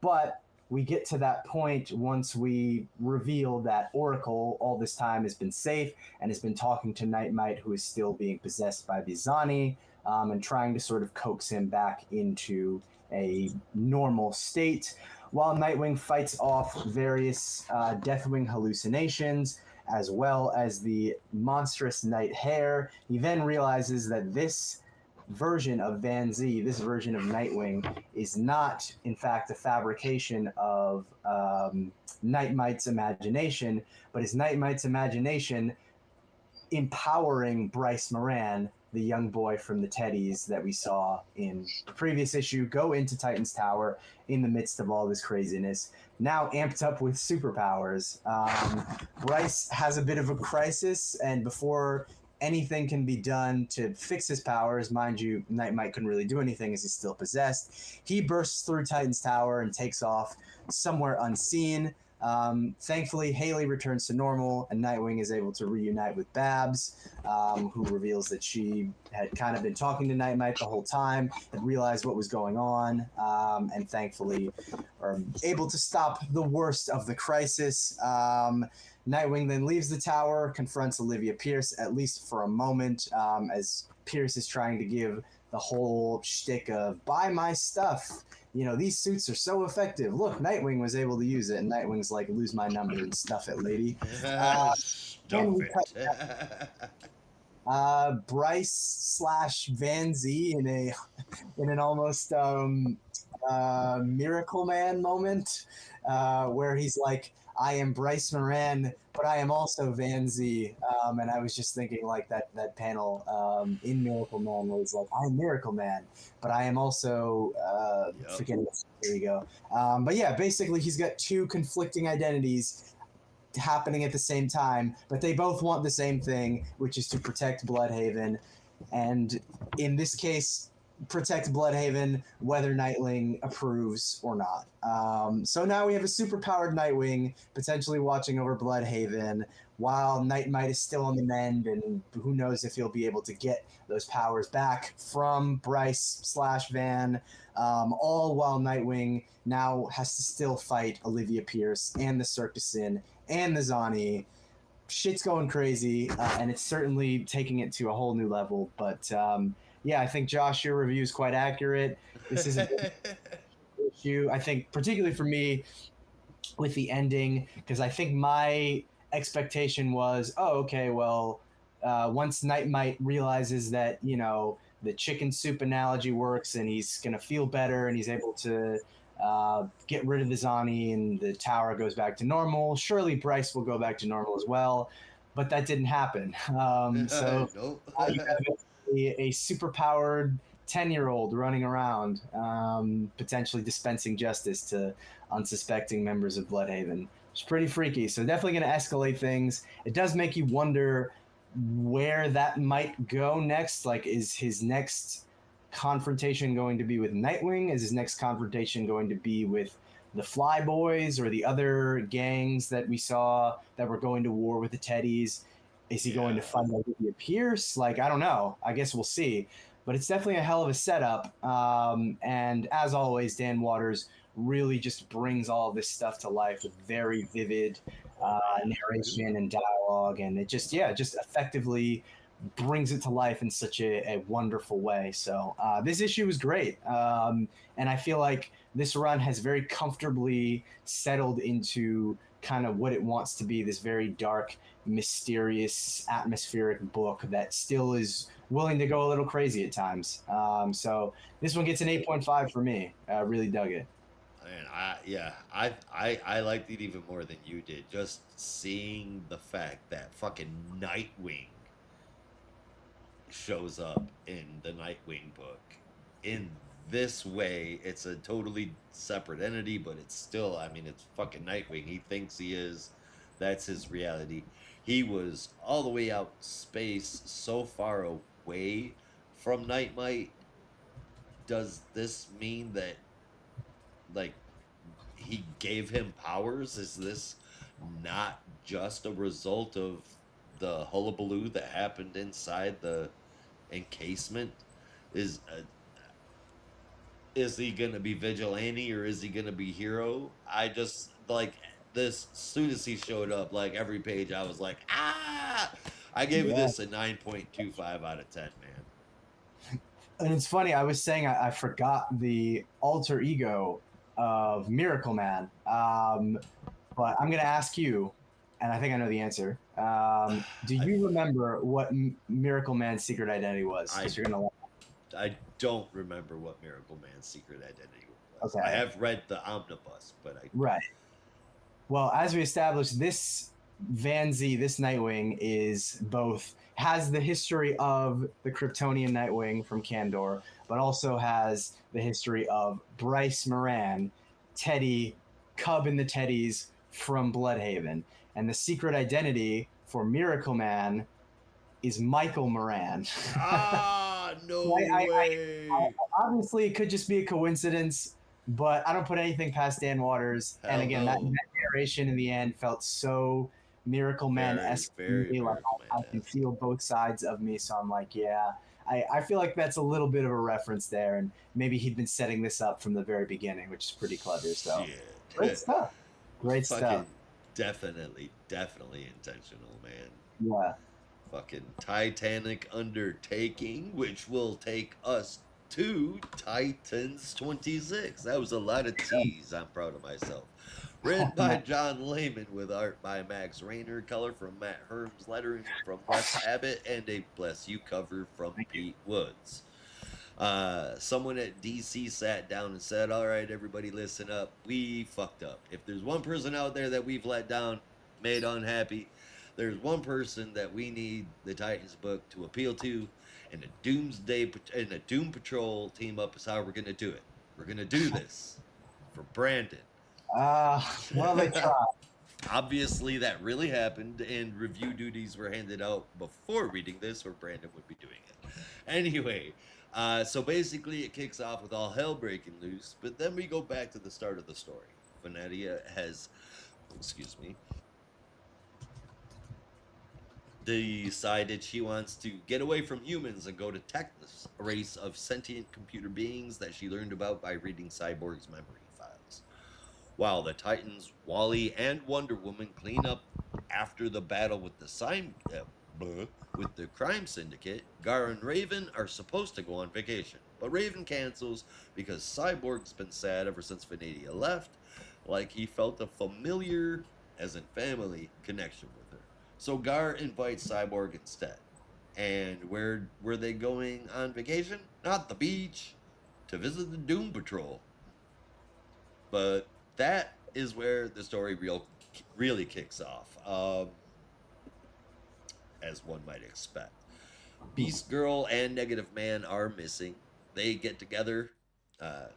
Speaker 3: But we get to that point once we reveal that Oracle all this time has been safe and has been talking to Nightmite, who is still being possessed by the Zani, and trying to sort of coax him back into a normal state, while Nightwing fights off various Deathwing hallucinations, as well as the monstrous Night Hare. He then realizes that this version of Van Z, this version of Nightwing, is not, in fact, a fabrication of Nightmite's imagination, but is Nightmite's imagination empowering Bryce Moran, the young boy from the Teddies that we saw in the previous issue, go into Titan's Tower in the midst of all this craziness, now amped up with superpowers. Bryce has a bit of a crisis, and before anything can be done to fix his powers, mind you, Nightmite couldn't really do anything as he's still possessed. He bursts through Titan's Tower and takes off somewhere unseen. Thankfully, Haley returns to normal, and Nightwing is able to reunite with Babs, who reveals that she had kind of been talking to Nightmite the whole time, had realized what was going on, and thankfully are able to stop the worst of the crisis. Nightwing then leaves the tower, confronts Olivia Pierce, at least for a moment, as Pierce is trying to give the whole shtick of, buy my stuff. You know, these suits are so effective. Look, Nightwing was able to use it, and Nightwing's like, lose my number and stuff it, lady.
Speaker 2: Stuff it.
Speaker 3: Bryce slash Van Z in an almost Miracle Man moment, where he's like, I am Bryce Moran, but I am also Van Z. And I was just thinking like that panel in Miracle Man where he's like, I'm Miracle Man, but I am also forgetting. There you go. But yeah, basically he's got two conflicting identities happening at the same time, but they both want the same thing, which is to protect Bloodhaven. And in this case, protect Bloodhaven, whether Nightwing approves or not. So now we have a superpowered Nightwing potentially watching over Bloodhaven, while Nightmite is still on the mend, and who knows if he'll be able to get those powers back from Bryce slash Van, all while Nightwing now has to still fight Olivia Pierce and the Circusin and the Zani. Shit's going crazy, and it's certainly taking it to a whole new level, but yeah, I think, Josh, your review is quite accurate. This is an issue, I think, particularly for me, with the ending, because I think my expectation was, oh, okay, well, once Nightmite realizes that, you know, the chicken soup analogy works and he's going to feel better and he's able to get rid of the Zani and the tower goes back to normal, surely Bryce will go back to normal as well. but that didn't happen. So
Speaker 2: Nope.
Speaker 3: you have a superpowered 10-year-old running around, potentially dispensing justice to unsuspecting members of Bloodhaven. It's pretty freaky. So definitely going to escalate things. It does make you wonder where that might go next. Like, is his next confrontation going to be with Nightwing? Is his next confrontation going to be with the Flyboys or the other gangs that we saw that were going to war with the Teddies? Is he going to fight Olivia Pierce? Like, I don't know. I guess we'll see. But it's definitely a hell of a setup. And as always, Dan Waters really just brings all this stuff to life with very vivid narration and dialogue. And it just, yeah, just effectively brings it to life in such a wonderful way. So this issue was great. And I feel like this run has very comfortably settled into kind of what it wants to be, this very dark, mysterious, atmospheric book that still is willing to go a little crazy at times. So this one gets an 8.5 for me. I really dug it.
Speaker 2: And I liked it even more than you did. Just seeing the fact that fucking Nightwing shows up in the Nightwing book in this way. It's a totally separate entity, but it's still, I mean, it's fucking Nightwing. He thinks he is. That's his reality. He was all the way out in space, so far away from Nightmite. Does this mean that, like, he gave him powers? Is this not just a result of the hullabaloo that happened inside the encasement? Is is he gonna be vigilante or is he gonna be hero? I just like this. As soon as he showed up, like every page, I was like, ah! I gave
Speaker 3: Yeah.
Speaker 2: this a 9.25 out of 10, man.
Speaker 3: And it's funny, I was saying I forgot the alter ego of Miracle Man. But I'm going to ask you, and I think I know the answer. Do you remember what Miracle Man's secret identity was?
Speaker 2: I-
Speaker 3: 'Cause you're gonna.
Speaker 2: I don't remember what Miracle Man's secret identity was.
Speaker 3: Okay.
Speaker 2: I have read the omnibus, but I
Speaker 3: Right. Well, as we established, this Vanzi, this Nightwing, is both has the history of the Kryptonian Nightwing from Kandor, but also has the history of Bryce Moran, Teddy, Cub and the Teddies from Bloodhaven. And the secret identity for Miracle Man is Michael Moran.
Speaker 2: no way.
Speaker 3: Obviously, it could just be a coincidence, but I don't put anything past Dan Waters.
Speaker 2: Hell
Speaker 3: and again,
Speaker 2: no.
Speaker 3: that narration in the end felt so Miracle Man-esque to me. Like, I can feel both sides of me, so I'm like, yeah. I feel like that's a little bit of a reference there, and maybe he'd been setting this up from the very beginning, which is pretty clever. So,
Speaker 2: Shit.
Speaker 3: great stuff. Great
Speaker 2: Fucking
Speaker 3: stuff.
Speaker 2: definitely intentional, man.
Speaker 3: Yeah.
Speaker 2: Fucking Titanic undertaking, which will take us to Titans 26. That was a lot of tease. I'm proud of myself. Written by John Layman with art by Max Rayner, color from Matt Herms, lettering from Wes Abbott, and a Bless You cover from Pete Woods. Someone at DC sat down and said, all right, everybody listen up. We fucked up. If there's one person out there that we've let down, made unhappy, there's one person that we need the Titans book to appeal to, and the Doom Patrol team up is how we're gonna do it. We're gonna do this for Brandon.
Speaker 3: Well, they tried.
Speaker 2: Obviously, that really happened, and review duties were handed out before reading this, or Brandon would be doing it. Anyway, so basically, it kicks off with all hell breaking loose, but then we go back to the start of the story. Venetia has, decided she wants to get away from humans and go to Technos, a race of sentient computer beings that she learned about by reading Cyborg's memory files. While the Titans, Wally, and Wonder Woman clean up after the battle with the crime syndicate, Gar and Raven are supposed to go on vacation, but Raven cancels because Cyborg's been sad ever since Venetia left, like he felt a familiar, as in family, connection with her. So Gar invites Cyborg instead. And where were they going on vacation? Not the beach, to visit the Doom Patrol. But that is where the story really kicks off. as one might expect. Beast Girl and Negative Man are missing. They get together. Uh,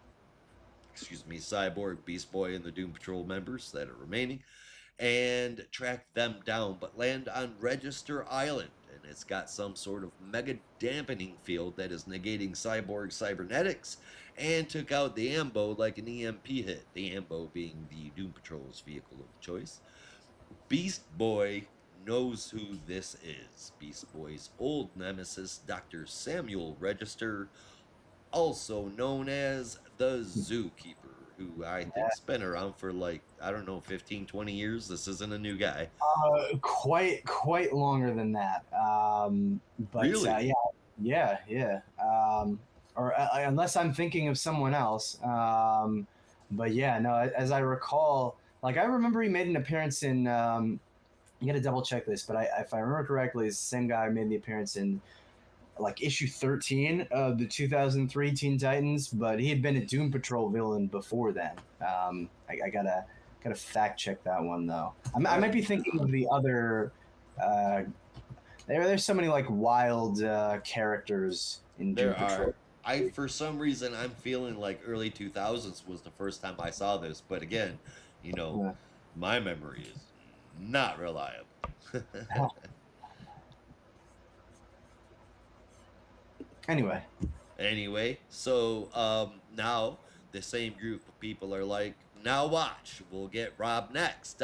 Speaker 2: Cyborg, Beast Boy, and the Doom Patrol members that are remaining, and track them down, but land on Register Island. And it's got some sort of mega dampening field that is negating Cyborg cybernetics and took out the Ambo like an EMP hit, the Ambo being the Doom Patrol's vehicle of choice. Beast Boy knows who this is. Beast Boy's old nemesis, Dr. Samuel Register, also known as the Zookeeper, who I think's been around for like, I don't know, 15, 20 years. This isn't a new guy.
Speaker 3: Quite longer than that. But
Speaker 2: really?
Speaker 3: Yeah. Or unless I'm thinking of someone else. But yeah, no. As I recall, like I remember he made an appearance in. You got to double check this, but if I remember correctly, it's the same guy who made the appearance in like issue 13 of the 2003 Teen Titans, but he had been a Doom Patrol villain before then. I gotta fact check that one though. I might be thinking of the other. There's so many like wild characters in Doom Patrol.
Speaker 2: For some reason I'm feeling like early 2000s was the first time I saw this, but again, my memory is not reliable. Anyway, so now the same group of people are like, now watch, we'll get Rob next.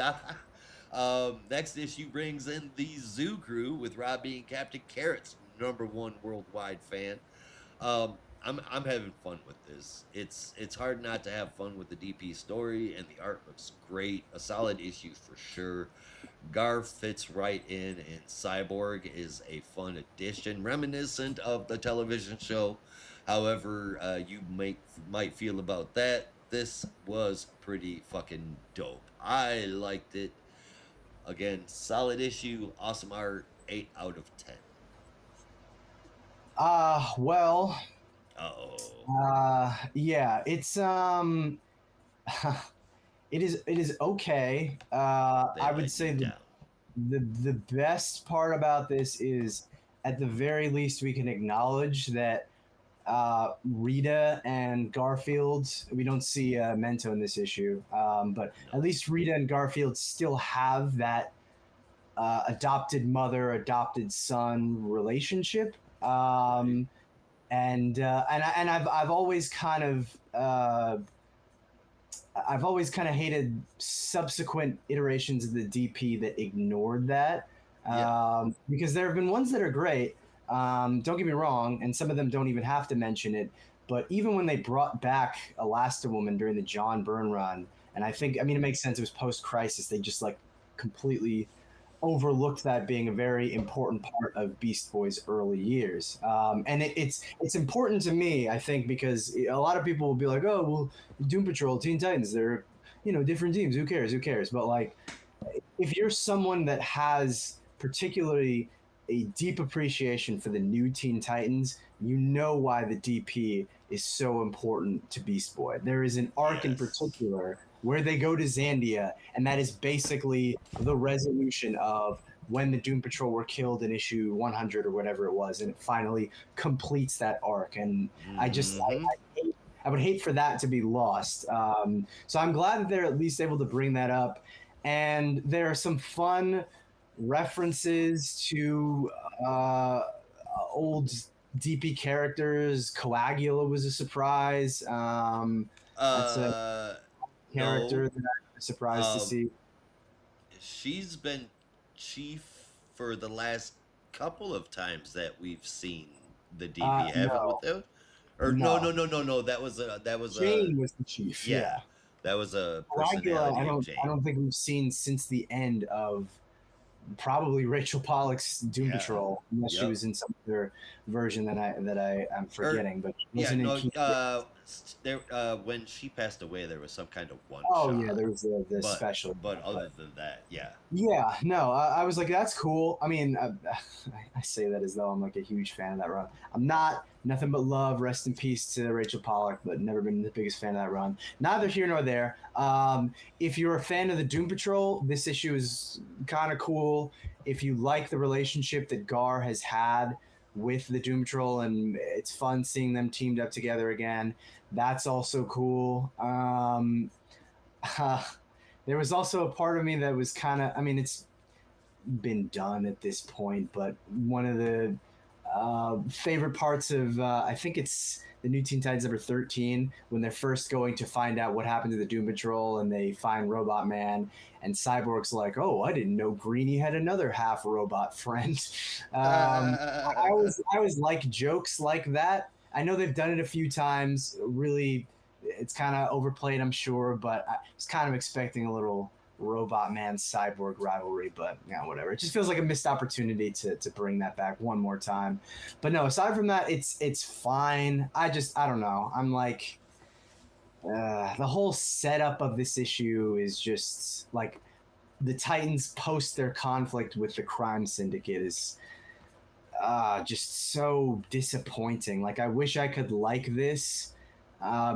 Speaker 2: Next issue brings in the Zoo Crew with Rob being Captain Carrot's #1 worldwide fan. I'm having fun with this. It's hard not to have fun with the DP story, and the art looks great. A solid issue for sure. Garf fits right in, and Cyborg is a fun addition, reminiscent of the television show. However, you might feel about that. This was pretty fucking dope. I liked it. Again, solid issue, awesome art, 8 out of 10.
Speaker 3: Well. Yeah, it's it is okay. I would say the best part about this is, at the very least, we can acknowledge that Rita and Garfield. We don't see Mento in this issue, but at least Rita and Garfield still have that adopted mother, adopted son relationship. And I've always kind of hated subsequent iterations of the DP that ignored that, because there have been ones that are great. Don't get me wrong, and some of them don't even have to mention it. But even when they brought back Elasti-Woman during the John Byrne run, and it makes sense. It was post-Crisis. They just like completely overlooked that being a very important part of Beast Boy's early years. And it's important to me, I think, because a lot of people will be like, oh, well, Doom Patrol, Teen Titans, they're, different teams. Who cares? But like, if you're someone that has particularly a deep appreciation for the new Teen Titans, you know why the DP is so important to Beast Boy. There is an arc in particular where they go to Zandia, and that is basically the resolution of when the Doom Patrol were killed in issue 100 or whatever it was, and it finally completes that arc. And I would hate for that to be lost. So I'm glad that they're at least able to bring that up. And there are some fun references to old DP characters. Coagula was a surprise. That's a character that I'm surprised to see.
Speaker 2: She's been chief for the last couple of times that we've seen the DP, haven't we? Or no. That was
Speaker 3: Jane was the chief. Yeah.
Speaker 2: That was a personality of Jane.
Speaker 3: I don't think we've seen since the end of probably Rachel Pollack's Doom Patrol, unless she was in some other version that I'm forgetting. But
Speaker 2: when she passed away, there was some kind of one.
Speaker 3: There was the special.
Speaker 2: But other than that,
Speaker 3: I was like, that's cool. I mean, I say that as though I'm like a huge fan of that run. I'm not. Nothing but love. Rest in peace to Rachel Pollack, but never been the biggest fan of that run. Neither here nor there. If you're a fan of the Doom Patrol, this issue is kind of cool. if you like the relationship that Gar has had with the Doom Patrol, and it's fun seeing them teamed up together again, that's also cool. There was also a part of me that was kind of, I mean, it's been done at this point, but one of the favorite parts of I think it's the new Teen Titans number 13 when they're first going to find out what happened to the Doom Patrol and they find Robot Man and Cyborg's like, oh, I didn't know Greenie had another half robot friend. I always like jokes like that. I know they've done it a few times. Really, it's kind of overplayed, I'm sure, but I was kind of expecting a little Robot Man Cyborg rivalry, but yeah, whatever. It just feels like a missed opportunity to bring that back one more time. But no, aside from that, it's fine. I don't know. I'm like, the whole setup of this issue is just like the Titans post their conflict with the crime syndicate is just so disappointing. Like I wish I could like this,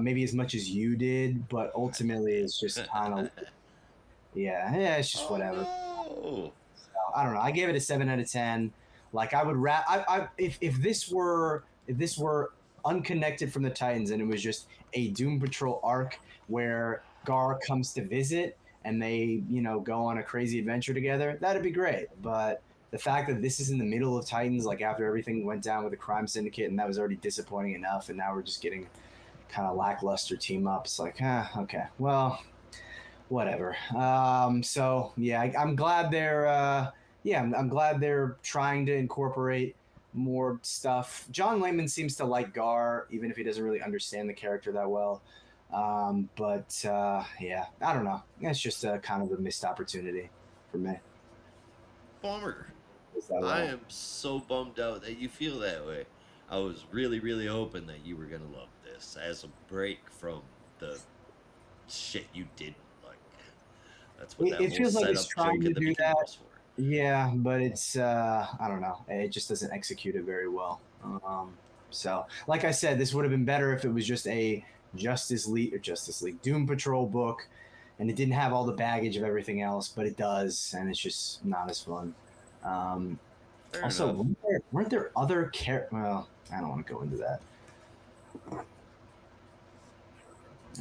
Speaker 3: maybe as much as you did, but ultimately it's just kind of yeah, it's just whatever.
Speaker 2: No.
Speaker 3: So, I don't know. I gave it a 7 out of 10. Like I would if this were unconnected from the Titans and it was just a Doom Patrol arc where Gar comes to visit and they, go on a crazy adventure together, that'd be great. But the fact that this is in the middle of Titans, like after everything went down with the crime syndicate, and that was already disappointing enough, and now we're just getting kind of lackluster team ups. Like, okay, well, whatever. So yeah, I'm glad they're I'm glad they're trying to incorporate more stuff. John Layman seems to like Gar, even if he doesn't really understand the character that well. But yeah, I don't know. It's just a kind of a missed opportunity for me.
Speaker 2: Bummer.
Speaker 3: That
Speaker 2: I am so bummed out that you feel that way. I was really, really hoping that you were gonna love this as a break from the shit you didn't like. That's what
Speaker 3: it feels like it's trying to do that.
Speaker 2: Was for.
Speaker 3: Yeah, but it's I don't know. It just doesn't execute it very well. So, like I said, this would have been better if it was just a Justice League Doom Patrol book, and it didn't have all the baggage of everything else. But it does, and it's just not as fun. Also, weren't there other Well, I don't want to go into that.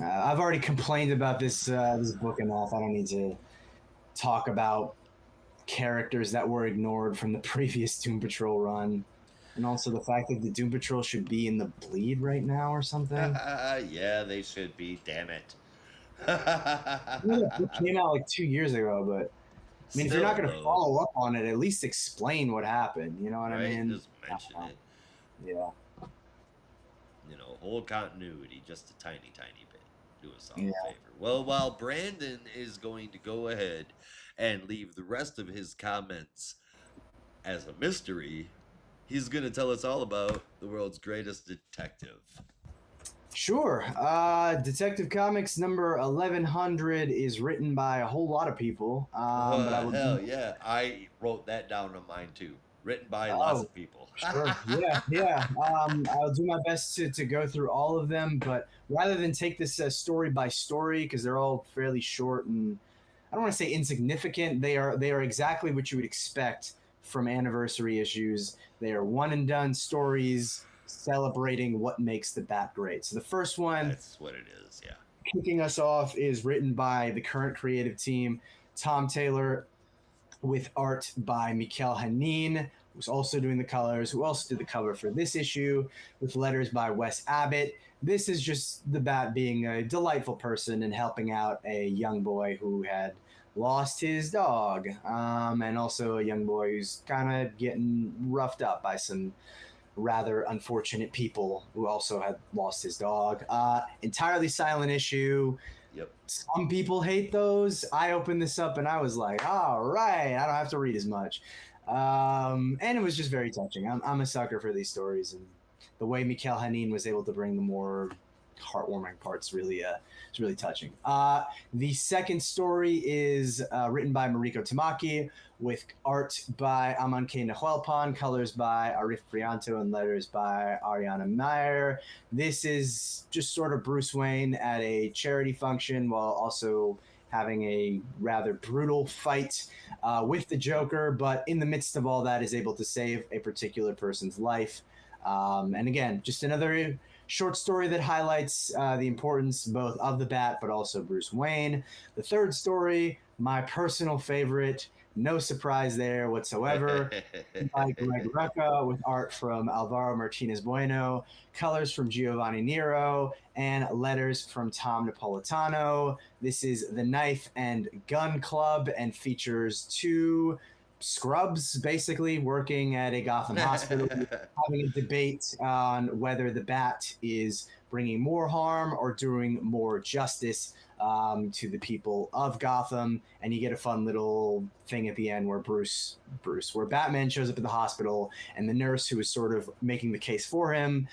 Speaker 3: I've already complained about this book enough. I don't need to talk about characters that were ignored from the previous Doom Patrol run, and also the fact that the Doom Patrol should be in the bleed right now or something.
Speaker 2: Yeah, they should be. Damn it!
Speaker 3: It came out like 2 years ago, but I mean, if you're not going to follow up on it, at least explain what happened. You know what I mean?
Speaker 2: Just mention it.
Speaker 3: Yeah.
Speaker 2: Whole continuity, just a tiny, tiny bit. Do us all a favor. Well, while Brandon is going to go ahead and leave the rest of his comments as a mystery, he's going to tell us all about the world's greatest detective.
Speaker 3: Sure. Detective Comics number 1100 is written by a whole lot of people.
Speaker 2: Hell yeah. I wrote that down on mine too. Written by lots of people.
Speaker 3: Sure. Yeah. I'll do my best to go through all of them, but rather than take this story by story, because they're all fairly short and I don't want to say insignificant, they are exactly what you would expect from anniversary issues. They are one and done stories celebrating what makes the Bat great. So the first one,
Speaker 2: that's what it is, yeah.
Speaker 3: Kicking us off is written by the current creative team, Tom Taylor, with art by Mikel Hanin, who's also doing the colors, who also did the cover for this issue, with letters by Wes Abbott. This is just the Bat being a delightful person and helping out a young boy who had lost his dog, and also a young boy who's kind of getting roughed up by some rather unfortunate people who also had lost his dog. Entirely silent issue.
Speaker 2: Yep.
Speaker 3: Some people hate those. I opened this up and I was like, all right, I don't have to read as much. And it was just very touching. I'm a sucker for these stories, and the way Mikel Hanin was able to bring the more heartwarming parts really it's really touching. The second story is written by Mariko Tamaki, with art by Aman K. Nahuelpan, colors by Arif Prianto, and letters by Ariana Meyer. This is just sort of Bruce Wayne at a charity function while also having a rather brutal fight with the Joker, but in the midst of all that is able to save a particular person's life. And again, just another short story that highlights the importance both of the Bat, but also Bruce Wayne. The third story, my personal favorite, no surprise there whatsoever, by Greg Rucka, with art from Alvaro Martinez Bueno, colors from Giovanni Nero, and letters from Tom Napolitano. This is the Knife and Gun Club and features two scrubs basically working at a Gotham hospital, having a debate on whether the Bat is bringing more harm or doing more justice to the people of Gotham. And you get a fun little thing at the end where where Batman shows up at the hospital, and the nurse who is sort of making the case for him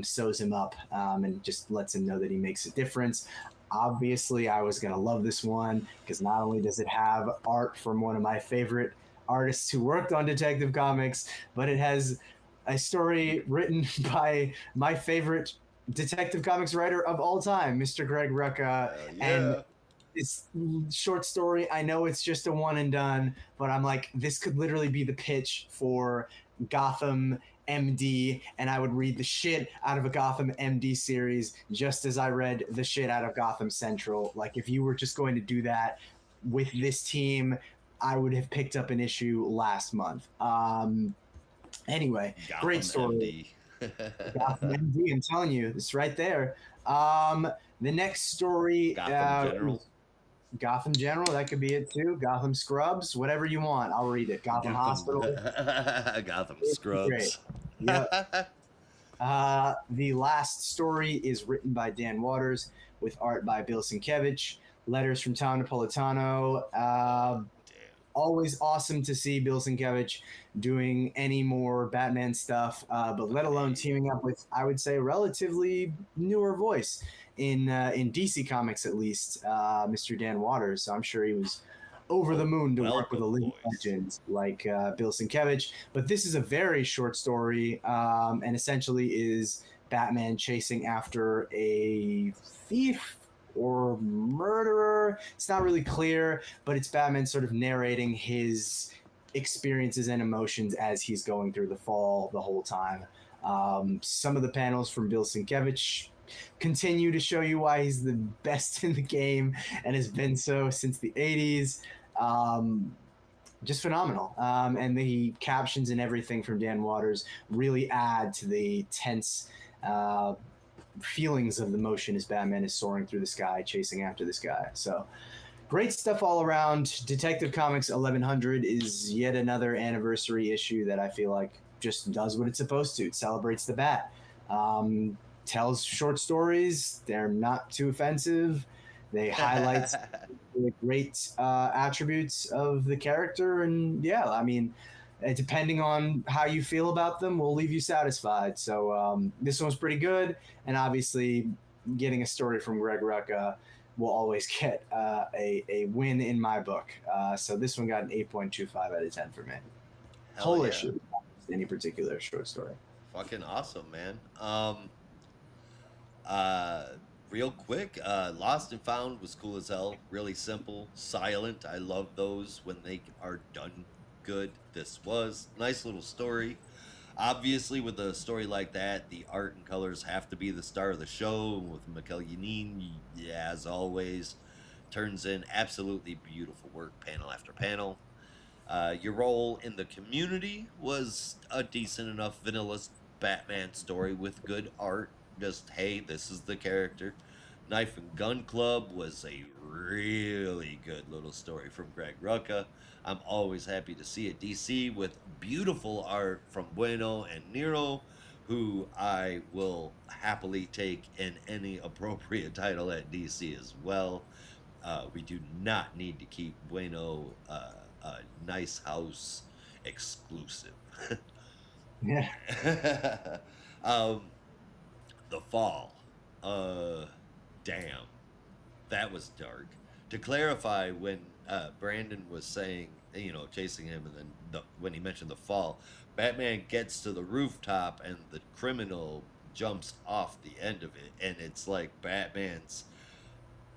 Speaker 3: sews him up and just lets him know that he makes a difference. Obviously, I was going to love this one because not only does it have art from one of my favorite artists who worked on Detective Comics, but it has a story written by my favorite Detective Comics writer of all time, Mr. Greg Rucka. And this short story, I know it's just a one and done, but I'm like, this could literally be the pitch for Gotham MD, and I would read the shit out of a Gotham MD series just as I read the shit out of Gotham Central. Like, if you were just going to do that with this team, I would have picked up an issue last month. Anyway,
Speaker 2: Gotham
Speaker 3: great story. Gotham MD, I'm telling you, it's right there. The next story, Gotham General, that could be it too. Gotham Scrubs, whatever you want, I'll read it. Gotham Hospital,
Speaker 2: Gotham Scrubs.
Speaker 3: Yep. The last story is written by Dan Waters with art by Bill Sienkiewicz. Letters from Tom Napolitano. Always awesome to see Bill Sienkiewicz doing any more Batman stuff, but let alone teaming up with, I would say, a relatively newer voice in DC Comics, at least, Mr. Dan Waters. So I'm sure he was over the moon to work with a living legend like Bill Sienkiewicz. But this is a very short story, and essentially is Batman chasing after a thief or murderer. It's not really clear, but it's Batman sort of narrating his experiences and emotions as he's going through the fall the whole time. Some of the panels from Bill Sienkiewicz continue to show you why he's the best in the game and has been so since the 80s. Just phenomenal. And the captions and everything from Dan Waters really add to the tense feelings of the motion as Batman is soaring through the sky, chasing after this guy. So great stuff all around. Detective Comics 1100 is yet another anniversary issue that I feel like just does what it's supposed to. It celebrates the Bat. Tells short stories. They're not too offensive. They highlight the great attributes of the character. And yeah, I mean, depending on how you feel about them, will leave you satisfied. So this one's pretty good, and obviously getting a story from Greg Rucka will always get a win in my book. So this one got an 8.25 out of 10 for me. Whole issue, any particular short story.
Speaker 2: Fucking awesome, man. Real quick, Lost and Found was cool as hell. Really simple, silent. I love those when they are done good. This was nice little story. Obviously, with a story like that, the art and colors have to be the star of the show. With Mikel Yanin, as always, turns in absolutely beautiful work, panel after panel. Your role in the community was a decent enough vanilla Batman story with good art. Just, hey, this is the character. Knife and Gun Club was a really good little story from Greg Rucka. I'm always happy to see a DC with beautiful art from Bueno and Nero, who I will happily take in any appropriate title at DC as well. We do not need to keep Bueno a Nice House exclusive.
Speaker 3: Yeah.
Speaker 2: The Fall. Damn. That was dark. To clarify, when Brandon was saying, chasing him, and then when he mentioned the fall, Batman gets to the rooftop and the criminal jumps off the end of it, and it's like Batman's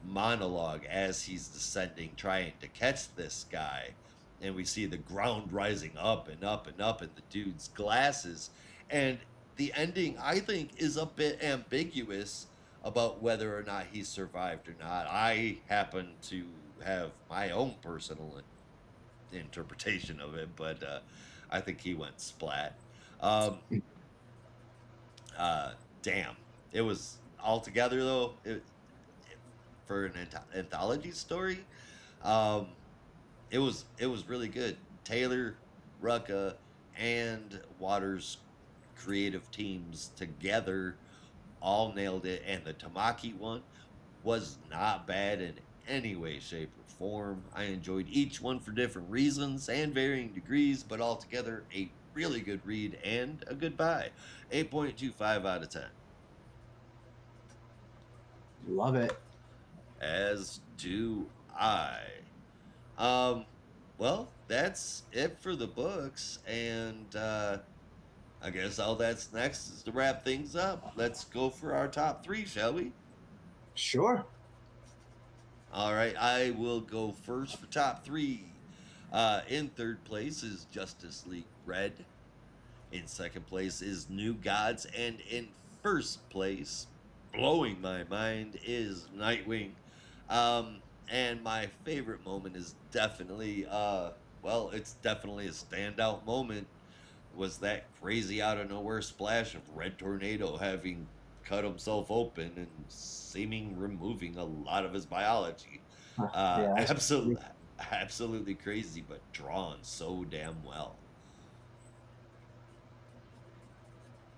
Speaker 2: monologue as he's descending, trying to catch this guy. And we see the ground rising up and up and up in the dude's glasses. And the ending, I think, is a bit ambiguous about whether or not he survived or not. I happen to have my own personal interpretation of it, but I think he went splat. Um, Damn. It was altogether, though, for an anthology story. Um, it was really good. Taylor, Rucka, and Waters' creative teams together all nailed it, and the Tamaki one was not bad in any way, shape, or form. I enjoyed each one for different reasons and varying degrees, but altogether a really good read and a good buy. 8.25 out of 10.
Speaker 3: Love it.
Speaker 2: As do I. Um, well, that's it for the books, and I guess all that's next is to wrap things up. Let's go for our top three, shall we?
Speaker 3: Sure.
Speaker 2: All right, I will go first for top three. In third place is Justice League Red. In second place is New Gods, and in first place, blowing my mind, is Nightwing. And my favorite moment is definitely, well, it's definitely a standout moment. Was that crazy out of nowhere splash of Red Tornado having cut himself open and seeming removing a lot of his biology.
Speaker 3: Yeah,
Speaker 2: Absolutely crazy, but drawn so damn well.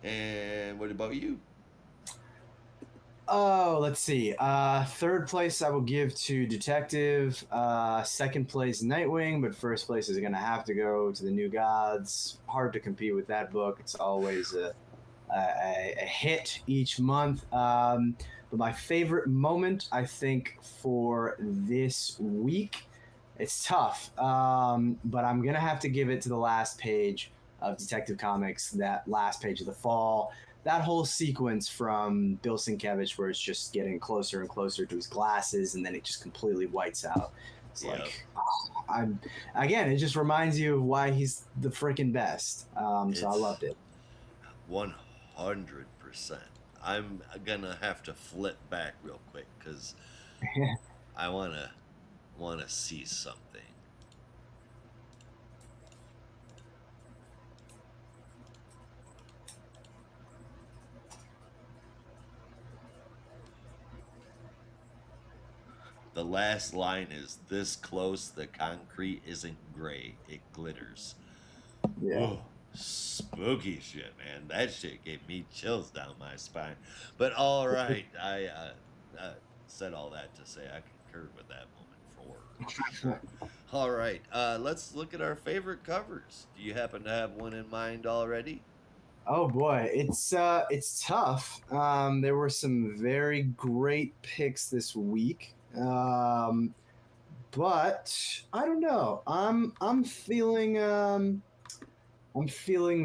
Speaker 2: And what about you?
Speaker 3: Oh, let's see. Third place I will give to Detective. Second place Nightwing, but first place is gonna have to go to the New Gods. Hard to compete with that book. It's always a hit each month. But my favorite moment, I think, for this week, it's tough. But I'm gonna have to give it to the last page of Detective Comics. That last page of the fall. That whole sequence from Bill Sienkiewicz, where it's just getting closer and closer to his glasses, and then it just completely whites out. It's like, again, it just reminds you of why he's the freaking best. So I loved it.
Speaker 2: 100%. I'm gonna have to flip back real quick because I wanna see something. The last line is, "This close, the concrete isn't gray, it glitters."
Speaker 3: Yeah.
Speaker 2: Whoa, spooky shit, man. That shit gave me chills down my spine. But all right, I said all that to say I concurred with that moment for sure. All right, let's look at our favorite covers. Do you happen to have one in mind already?
Speaker 3: Oh boy, it's tough. There were some very great picks this week. But I don't know. I'm feeling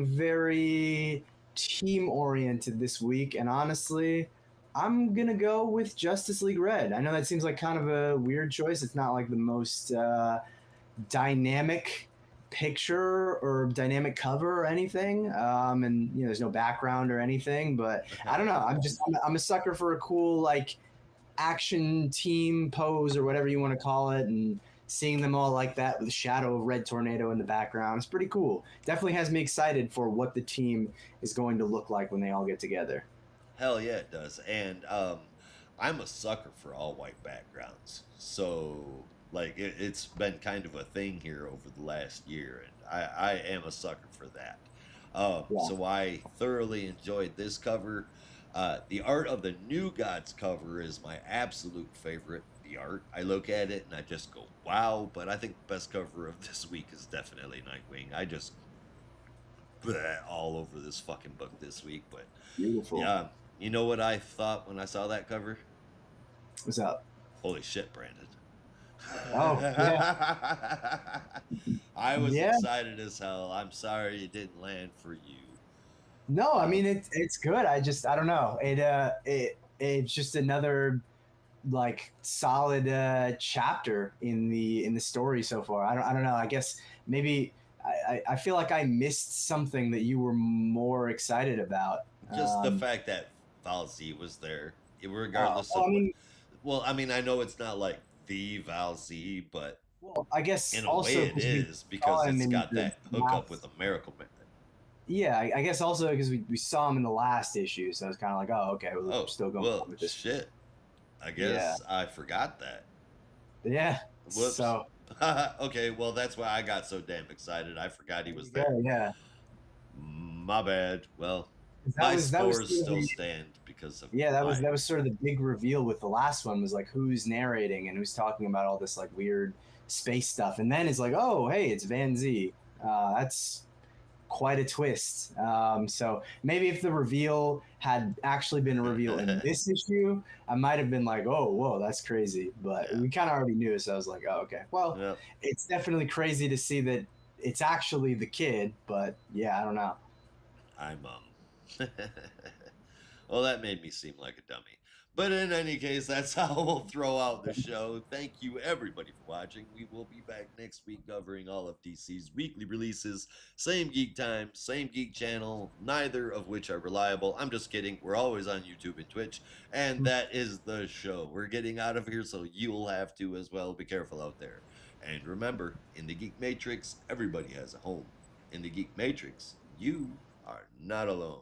Speaker 3: very team oriented this week, and honestly, I'm gonna go with Justice League Red. I know that seems like kind of a weird choice. It's not like the most dynamic picture or dynamic cover or anything, and there's no background or anything. But I don't know. I'm a sucker for a cool like action team pose or whatever you want to call it, and seeing them all like that with the shadow of Red Tornado in the background, it's pretty cool. Definitely has me excited for what the team is going to look like when they all get together.
Speaker 2: Hell yeah, it does. And I'm a sucker for all white backgrounds. So, like, it's been kind of a thing here over the last year, and I am a sucker for that.
Speaker 3: Yeah.
Speaker 2: So I thoroughly enjoyed this cover. The art of the New Gods cover is my absolute favorite. The art, I look at it and I just go, wow. But I think the best cover of this week is definitely Nightwing. I just all over this fucking book this week. But
Speaker 3: Beautiful.
Speaker 2: yeah, you know what I thought when I saw that cover?
Speaker 3: What's up?
Speaker 2: Holy shit, Brandon.
Speaker 3: Oh, yeah.
Speaker 2: I was
Speaker 3: Yeah.
Speaker 2: excited as hell. I'm sorry it didn't land for you.
Speaker 3: No, I mean it's good. I don't know. It's just another like solid chapter in the story so far. I don't know. I guess maybe I feel like I missed something that you were more excited about.
Speaker 2: Just the fact that Valzy was there, regardless
Speaker 3: Well,
Speaker 2: of
Speaker 3: I
Speaker 2: what.
Speaker 3: mean,
Speaker 2: Well, I mean, I know it's not like the Valzy, but
Speaker 3: well, I guess
Speaker 2: in a way
Speaker 3: also
Speaker 2: it
Speaker 3: because we
Speaker 2: is
Speaker 3: saw
Speaker 2: because
Speaker 3: him
Speaker 2: it's
Speaker 3: in
Speaker 2: got
Speaker 3: the
Speaker 2: that hookup with
Speaker 3: last.
Speaker 2: a Miracle Man.
Speaker 3: Yeah, I guess also because we saw him in the last issue, so it's kind of like, oh, okay, well, we're
Speaker 2: Oh,
Speaker 3: still going on
Speaker 2: well,
Speaker 3: with this.
Speaker 2: shit. I
Speaker 3: Yeah,
Speaker 2: guess I forgot that.
Speaker 3: yeah.
Speaker 2: Whoops.
Speaker 3: So
Speaker 2: Okay, well, that's why I got so damn excited. I forgot he
Speaker 3: there
Speaker 2: was
Speaker 3: you go.
Speaker 2: there.
Speaker 3: Yeah,
Speaker 2: My bad. Well,
Speaker 3: 'cause
Speaker 2: my
Speaker 3: that was
Speaker 2: scores
Speaker 3: sort of
Speaker 2: still
Speaker 3: the,
Speaker 2: stand because of
Speaker 3: yeah,
Speaker 2: my.
Speaker 3: that was sort of the big reveal with the last one was like who's narrating and who's talking about all this like weird space stuff, and then it's like, oh, hey, it's Van Z. That's quite a twist. So maybe if the reveal had actually been a reveal in this issue, I might have been like, oh, whoa, that's crazy. But
Speaker 2: Yeah.
Speaker 3: we kind of already knew, so I was like, oh, okay. Well,
Speaker 2: Well,
Speaker 3: it's definitely crazy to see that it's actually the kid, but yeah, I don't know.
Speaker 2: I'm well, that made me seem like a dummy. But in any case, that's how we'll throw out the show. Thank you everybody for watching. We will be back next week covering all of DC's weekly releases. Same geek time, same geek channel, neither of which are reliable. I'm just kidding. We're always on YouTube and Twitch. And that is the show. We're getting out of here, so you'll have to as well. Be careful out there. And remember, in the Geek Matrix, everybody has a home. In the Geek Matrix, you are not alone.